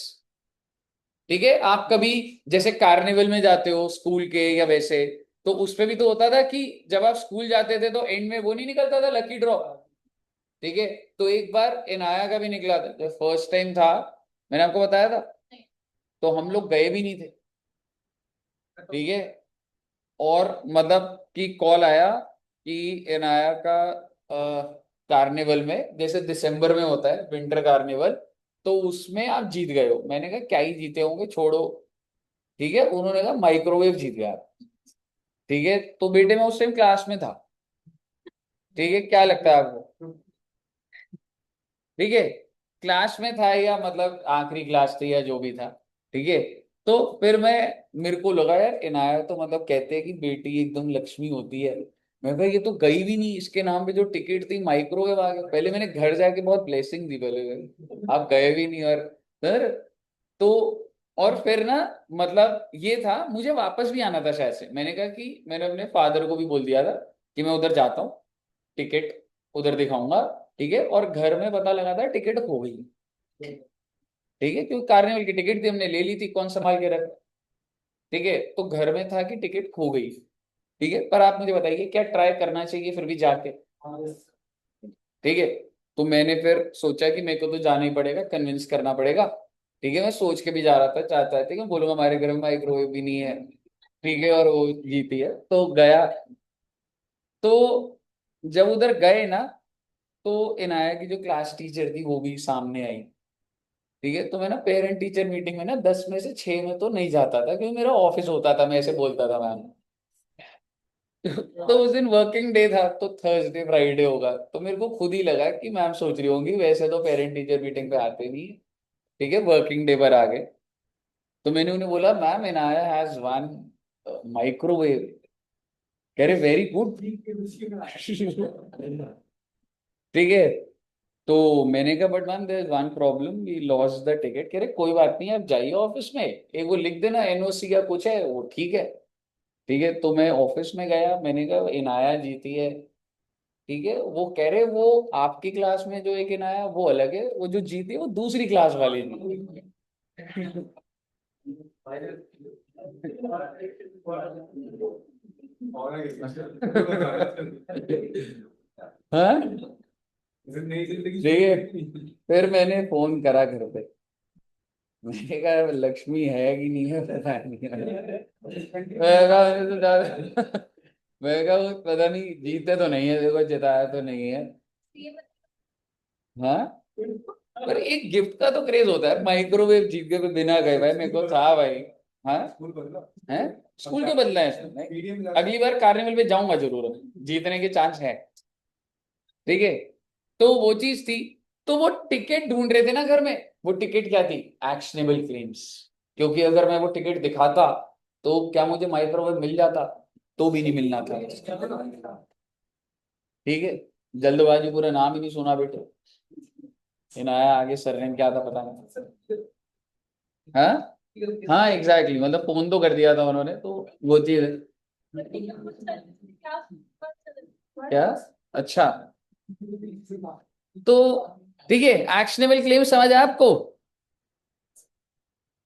ठीक है? आप कभी जैसे कार्निवल में जाते हो स्कूल के या वैसे, तो उसपे भी तो होता था कि जब आप स्कूल जाते थे तो एंड में वो नहीं निकलता था लकी ड्रॉ, ठीक है? तो एक बार इनाया का भी निकला था, जब फर्स्ट टाइम था, मैंने आपको बताया था, तो हम लोग गए भी नहीं थे, ठीक है? और मतलब कि कॉल आया कि इनाया का कार्निवल में, जैसे दिसंबर में होता है विंटर कार्निवल, तो उसमें आप जीत गए हो। मैंने कहा क्या ही जीते होंगे, छोड़ो, ठीक है? उन्होंने कहा माइक्रोवेव जीत गया, ठीक है? तो बेटे मैं उस टाइम क्लास में था, ठीक है? क्या लगता है आपको? ठीक है, क्लास में था, या मतलब आखिरी क्लास थी या जो भी था, ठीक है? तो फिर मैं, मेरे को लगा यार इनाया तो मतलब कहते हैं कि बेटी एकदम लक्ष्मी होती है। मैं कहा ये तो गई भी नहीं, इसके नाम पे जो टिकट थी माइक्रोवेव आ गया। पहले मैंने घर जाके बहुत ब्लेसिंग दी पहले, आप गए भी नहीं। और सर, तो और फिर ना, मतलब ये था मुझे वापस भी आना था शायद से। मैंने कहा कि मैंने अपने फादर को भी बोल दिया था कि मैं उधर जाता हूँ, टिकट उधर दिखाऊंगा, ठीक है? और घर में पता लगा था टिकट खो गई, ठीक है? क्योंकि कार्निवल की टिकट थी, हमने ले ली थी, कौन संभाल के रख, ठीक है? तो घर में था कि टिकट खो गई, ठीक है? पर आप मुझे बताइए क्या ट्राई करना चाहिए फिर भी जाके, ठीक है? तो मैंने फिर सोचा कि मेरे को तो जाना ही पड़ेगा, कन्विंस करना पड़ेगा, ठीक है? मैं सोच के भी जा रहा था, चाहता है, ठीक है, बोलूंगा हमारे घर में माइक्रोवेव भी नहीं है, ठीक है? और वो जीती है तो गया। तो जब उधर गए ना, तो इनाया की जो क्लास टीचर थी वो भी सामने आई, ठीक है? तो मैं ना पेरेंट टीचर मीटिंग में ना 10 में से 6 में तो नहीं जाता था, क्योंकि मेरा ऑफिस होता था, मैं ऐसे बोलता था मैम। तो उस दिन वर्किंग डे था, तो थर्सडे फ्राइडे होगा, तो मेरे को खुद ही लगा कि मैम सोच रही होंगी वैसे तो पेरेंट टीचर मीटिंग पे आते नहीं है, ठीक है? वर्किंग डे पर आ गए। तो मैंने उन्हें बोला ma'am Inaya has one microwave. कह रहे वेरी गुड। ठीक है। तो मैंने कहा but ma'am there is one problem, we loss the ticket. कह रहे कोई बात नहीं, आप जाइए ऑफिस में, एक वो लिख देना एनओसी या कुछ है वो, ठीक है? ठीक है, तो मैं ऑफिस में गया, मैंने कहा इनाया जीती है, ठीक है? वो कह रहे वो आपकी क्लास में जो एक इनाया वो अलग है, वो जो जीती है वो दूसरी क्लास वाली थी। हाँ, नई जिंदगी ठीक है। शुरू। फिर मैंने फोन करा घर पे, मैंने कहा लक्ष्मी है कि नहीं है पता नहीं। मैं कहा मैंने तो मैं कहा वो पता नहीं जीते तो नहीं है, देखो जिताया तो नहीं है। हाँ, पर एक गिफ्ट का तो क्रेज होता है, माइक्रोवेव जीत गए तो बिना गए भाई, मेरे को था भाई। हाँ, है स्कूल के बदला है इसमें नहीं? अगली बार कार्निवल पे जाऊंगा जरूर, जीतने के चांस है, ठीक है? तो वो चीज थी। तो वो टिकट ढूंढ रहे थे ना घर में, वो टिकट क्या थी? Actionable claims. क्योंकि अगर मैं वो टिकट दिखाता तो क्या मुझे माइक्रोवेव मिल जाता? तो भी नहीं मिलना था, ठीक है? जल्दबाजी, पूरा नाम ही नहीं सुना बेटे, इनाया आगे सरनेम क्या था पता नहीं। हाँ, हाँ एग्जैक्टली, मतलब फोन तो कर दिया था उन्होंने, तो वो चीज है। क्या? अच्छा, तो ठीक है, एक्शनेबल क्लेम समझ आया आपको?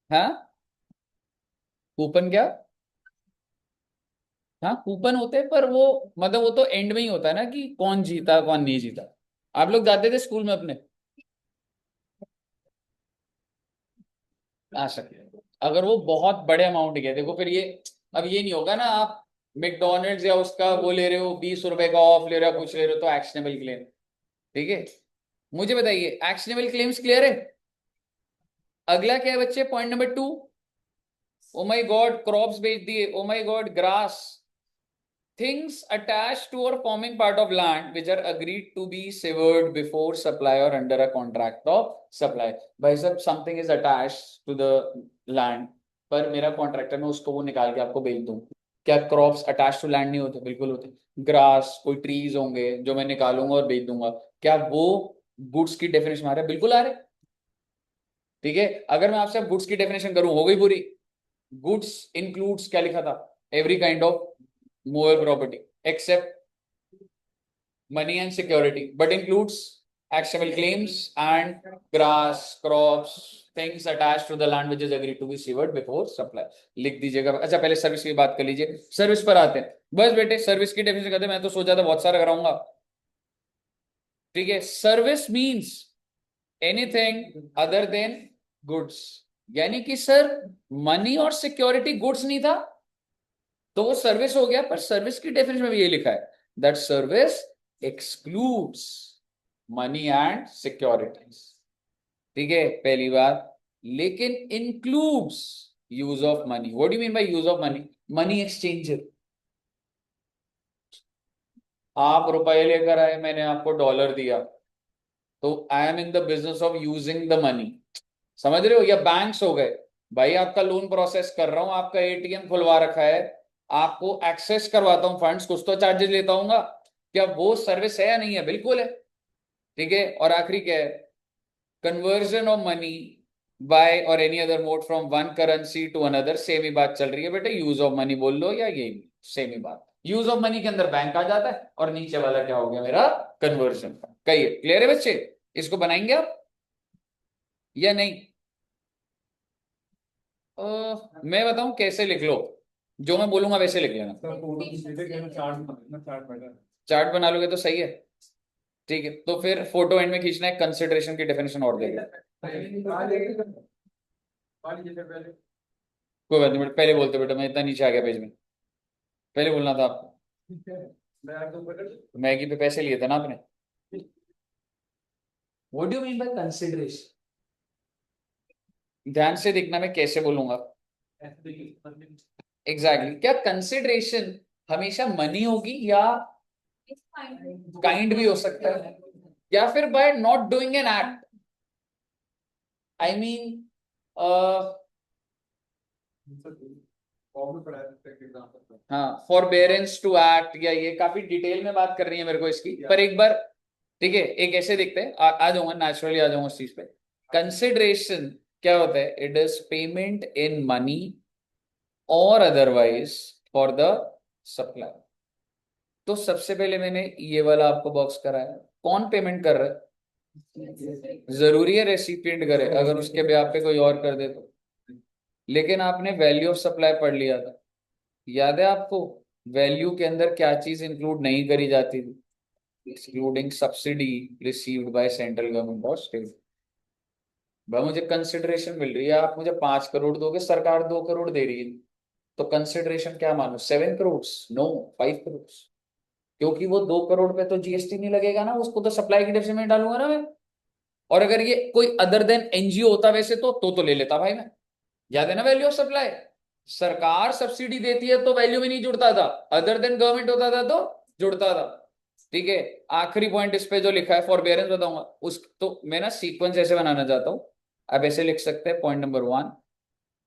हाँ, कूपन क्या? हाँ कूपन होते हैं, पर वो मतलब वो तो एंड में ही होता है ना कि कौन जीता कौन नहीं जीता। आप लोग जाते थे स्कूल में अपने? आ सकते हैं। अगर वो बहुत बड़े अमाउंट के, देखो फिर ये, अब ये नहीं होगा ना आप मैकडोनल्ड्स या उसका वो ले रहे हो, 20 रुपए का ऑफ ले रहे हो, कुछ ले रहे हो, तो एक्शनेबल क्लेम। ठीक है, मुझे बताइए एक्शनेबल क्लेम्स क्लियर है? अगला क्या है बच्चे, point number 2। Oh my God crops बेच दिए, oh my God grass, things attached to or forming part of land which are agreed to be severed before supply or under a contract of supply। भाई साहब something is attached to the land, पर मेरा कॉन्ट्रैक्टर मैं उसको वो निकाल के आपको बेच दूं, क्या क्रॉप्स अटैच टू लैंड नहीं होते? बिल्कुल होते। ग्रास कोई ट्रीज होंगे जो मैं निकालूंगा और बेच दूंगा, क्या वो गुड्स की डेफिनेशन आ रहा है? बिल्कुल आ रहे हैं। ठीक है, अगर मैं आपसे गुड्स की डेफिनेशन करूं, हो गई पूरी। गुड्स इंक्लूड्स क्या लिखा था? Every kind of movable property except money and security, but includes actionable claims and grass, crops, things attached to the land which is agreed to be severed before supply। लिख दीजिएगा। अच्छा पहले सर्विस की बात कर लीजिए, सर्विस पर आते हैं। बस बेटे सर्विस की डेफिनेशन करते हैं, मैं तो सोचा था बहुत सारा कराऊंगा। ठीक है, service means anything other than goods, यानी कि सर मनी और सिक्योरिटी गुड्स नहीं था तो वो सर्विस हो गया, पर सर्विस की डेफिनेशन में भी ये लिखा है that service excludes money and securities. ठीक है पहली बात, लेकिन includes use of money. What do you mean by use of money? Money exchanger, आप रुपए लेकर आए, मैंने आपको डॉलर दिया, तो I am in the business of using the money. समझ रहे हो? या बैंक्स हो गए, भाई आपका लोन प्रोसेस कर रहा हूं, आपका एटीएम खुलवा रखा है, आपको एक्सेस करवाता हूं फंड्स, कुछ तो चार्जेस लेता हूंगा, क्या वो सर्विस है या नहीं है? बिल्कुल है। ठीक है, और आखिरी क्या है? कन्वर्जन ऑफ मनी बाय और any other mode from one currency to another. Same ही बात चल रही है बेटे, यूज ऑफ मनी बोल लो या ये सेम ही बात। यूज ऑफ मनी के अंदर बैंक आ जाता है और नीचे वाला क्या हो गया मेरा? कन्वर्जन। कहिए क्लियर है बच्चे? इसको बनाएंगे आप या नहीं? मैं बताऊं कैसे लिख लो, जो मैं बोलूंगा वैसे लिख लेना। सर फोटो खींच लीजिए कि मैं चार्ट बेटर। चार्ट बना लोगे तो सही है। ठीक है, तो फिर फोटो एंड में खींचना है, कंसिडरेशन की डेफिनेशन और देगा। कोई बात नहीं बेटा, पहले बोलते बेटा, मैं इतना नीचे आ गया पेज में, पहले बोलना था आपको। मैगी पे पैसे लिए थे ना आपने। What do you mean bye consideration? ध्यान से देखना मैं कैसे बोलूंगा। एग्जैक्टली क्या कंसिडरेशन हमेशा मनी होगी या काइंड भी हो सकता है, या फिर by not doing an act, I mean हाँ फॉरबेरेंस टू एक्ट, या ये काफी डिटेल में बात कर रही है मेरे को इसकी, पर एक बार ठीक है एक ऐसे देखते हैं, आ जाऊंगा नेचुरली, आ जाऊंगा उस चीज पे। कंसिडरेशन क्या होता है? It is payment in money और अदरवाइज फॉर द सप्लाई। तो सबसे पहले मैंने ये वाला आपको बॉक्स कराया, कौन पेमेंट कर रहा है? जरूरी है रेसिपिएंट करे, अगर उसके ब्याह पे कोई और कर दे तो। लेकिन आपने वैल्यू ऑफ सप्लाई पढ़ लिया था, याद है आपको? वैल्यू के अंदर क्या चीज इंक्लूड नहीं करी जाती थी? Excluding subsidy received by central government और स्टेट। भाई मुझे कंसिडरेशन मिल रही है, आप मुझे 5 करोड़ दोगे, सरकार 2 करोड़ दे रही है, तो कंसिडरेशन क्या मानो? 7 करोड़? नो, 5 करोड़। क्योंकि वो 2 करोड़ पे तो जीएसटी नहीं लगेगा ना, उसको तो सप्लाई की डेफिनेशन में डालूंगा ना मैं। और अगर ये कोई अदर देन एनजीओ होता वैसे तो ले लेता भाई मैं। याद है ना वैल्यू ऑफ सप्लाई? सरकार सब्सिडी देती है तो वैल्यू में नहीं जुड़ता था, अदर देन गवर्नमेंट होता था तो जुड़ता था। ठीक है, आखिरी पॉइंट इस पे जो लिखा है फॉरबेरेंस बताऊंगा उस, तो मैं ना सीक्वेंस ऐसे बनाना चाहता हूं। अब ऐसे लिख सकते हैं, point number 1,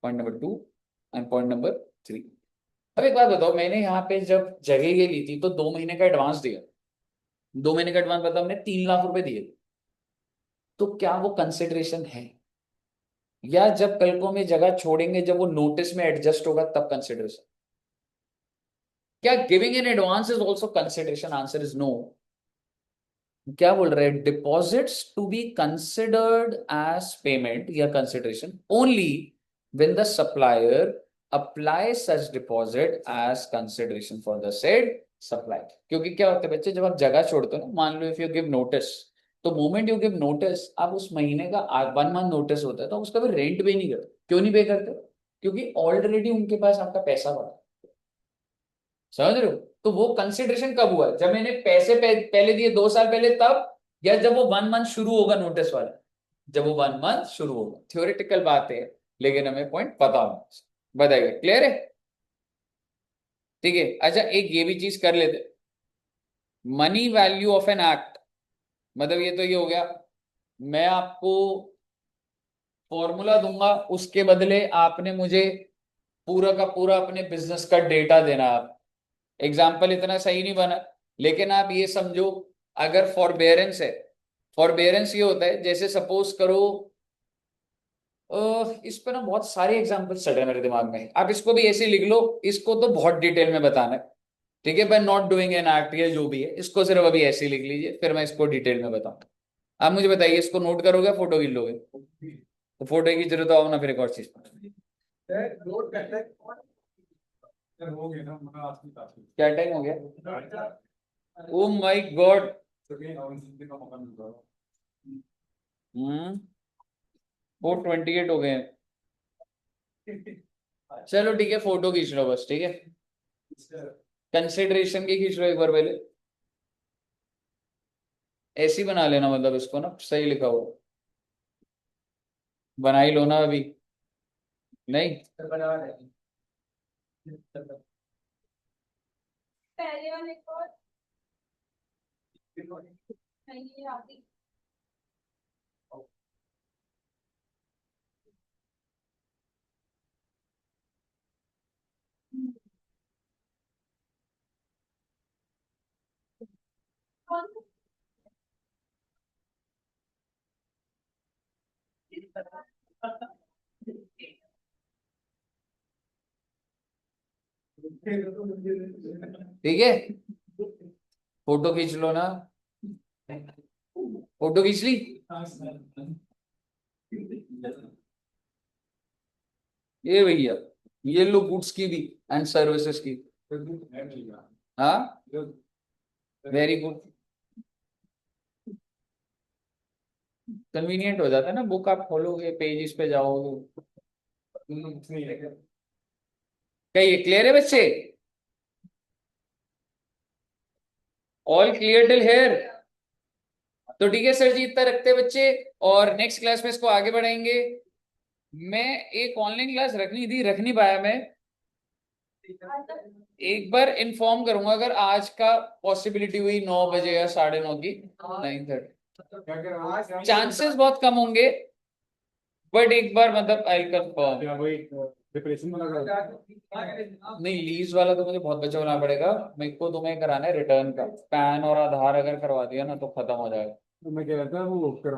point number 2 and point number 3। अब एक बात बताओ, मैंने यहाँ पे जब जगह ये ली थी तो 2 महीने का एडवांस दिया, 2 महीने का एडवांस मतलब हमने 3 लाख रुपए दिए, तो क्या वो कंसिडरेशन है? या जब कल को में जगह छोड़ेंगे, जब वो नोटिस में एडजस्ट होगा तब कंसिडरेशन? क्या giving in advance is also consideration? Answer is no. क्या बोल रहे हैं? Deposits to be considered as payment या consideration only when the supplier apply such deposit as consideration for the said supply। क्योंकि क्या होता है बच्चे, जब आप जगह छोड़ते हो ना, मान लो इफ यू गिव नोटिस, तो मोमेंट यू गिव नोटिस, आप उस महीने का 1 मंथ नोटिस होता है तो उसका भी रेंट पे नहीं करते। क्यों नहीं पे करते? क्योंकि ऑलरेडी उनके पास आपका पैसा पड़ा। समझ रहे हो? तो वो कंसिडरेशन कब हुआ? जब मैंने पैसे पहले दिए 2 साल पहले तब, या जब वो 1 मंथ शुरू होगा नोटिस वाला? जब वो 1 मंथ शुरू होगा। थ्योरेटिकल बात है, लेकिन हमें पॉइंट पता होना। बताइए, क्लियर है? ठीक है। अच्छा, एक ये भी चीज कर लेते, money value of an act. मतलब ये तो ये हो गया, मैं आपको फॉर्मूला दूंगा, उसके बदले आपने मुझे पूरा का पूरा अपने बिजनेस का डेटा देना। आप एग्जाम्पल इतना सही नहीं बना, लेकिन आप ये समझो, अगर फॉरबेरेंस है, फॉरबेरेंस ये होता है, जैसे सपोज करो, इस पे ना बहुत सारे एग्जाम्पल्स चल रहे हैं मेरे दिमाग में, आप इसको भी ऐसे लिख लो। इसको तो बहुत डिटेल में बताना है, ठीक है? By not doing an act या जो भी है, इसको सिर्फ अभी ऐसे ही लिख लीजिए, फिर मैं इसको डिटेल में बताऊंगा। आप मुझे बताइए, इसको नोट करोगे, फोटो खींच लोगे? तो फोटो की जरूरत आओ ना, फिर एक और चीज। नोट करते हैं। सर हो गया ना, मैं आपकी बात क्या टाइम हो गया? करता ओ माय गॉड। का मौका मिल रहा हम्म 4:28 हो गए हैं। है। चलो ठीक है, फोटो खींच लो बस, ठीक है? कंसिडरेशन की खींच लो एक बार पहले, ऐसी बना लेना, मतलब इसको ना सही लिखा हो, बना ही लो ना अभी। नहीं, बना रहे हैं। पहले वाले को नहीं आती। ठीक है, फोटो खींच लो ना, फोटो खींच ली? ये भैया, ये लो गुड्स की भी एंड सर्विसेज की। हाँ, वेरी गुड। कन्वीनियंट हो जाता है ना, बुक आप खोलोगे, पेजेस पे जाओगे। क्या ये क्लियर है बच्चे? All clear till here? तो ठीक है सर जी, इतना रखते हैं बच्चे, और नेक्स्ट क्लास में इसको आगे बढ़ाएंगे। मैं एक ऑनलाइन क्लास रखनी थी, रख नहीं पाया मैं। एक बार इन्फॉर्म करूंगा अगर आज का पॉसिबिलिटी हुई 9 बजे या 9:30 की, 9:30। चांसेस बहुत कम होंगे, बट एक बार मतलब आई कंफर्म। प्रिपरेशन में लगा नहीं, लीज वाला तो मुझे बहुत बचा होना पड़ेगा। मेरे को तुम्हें कराना है रिटर्न का, पैन और आधार अगर करवा दिया ना तो खत्म हो जाएगा। मैं कह रहा था वो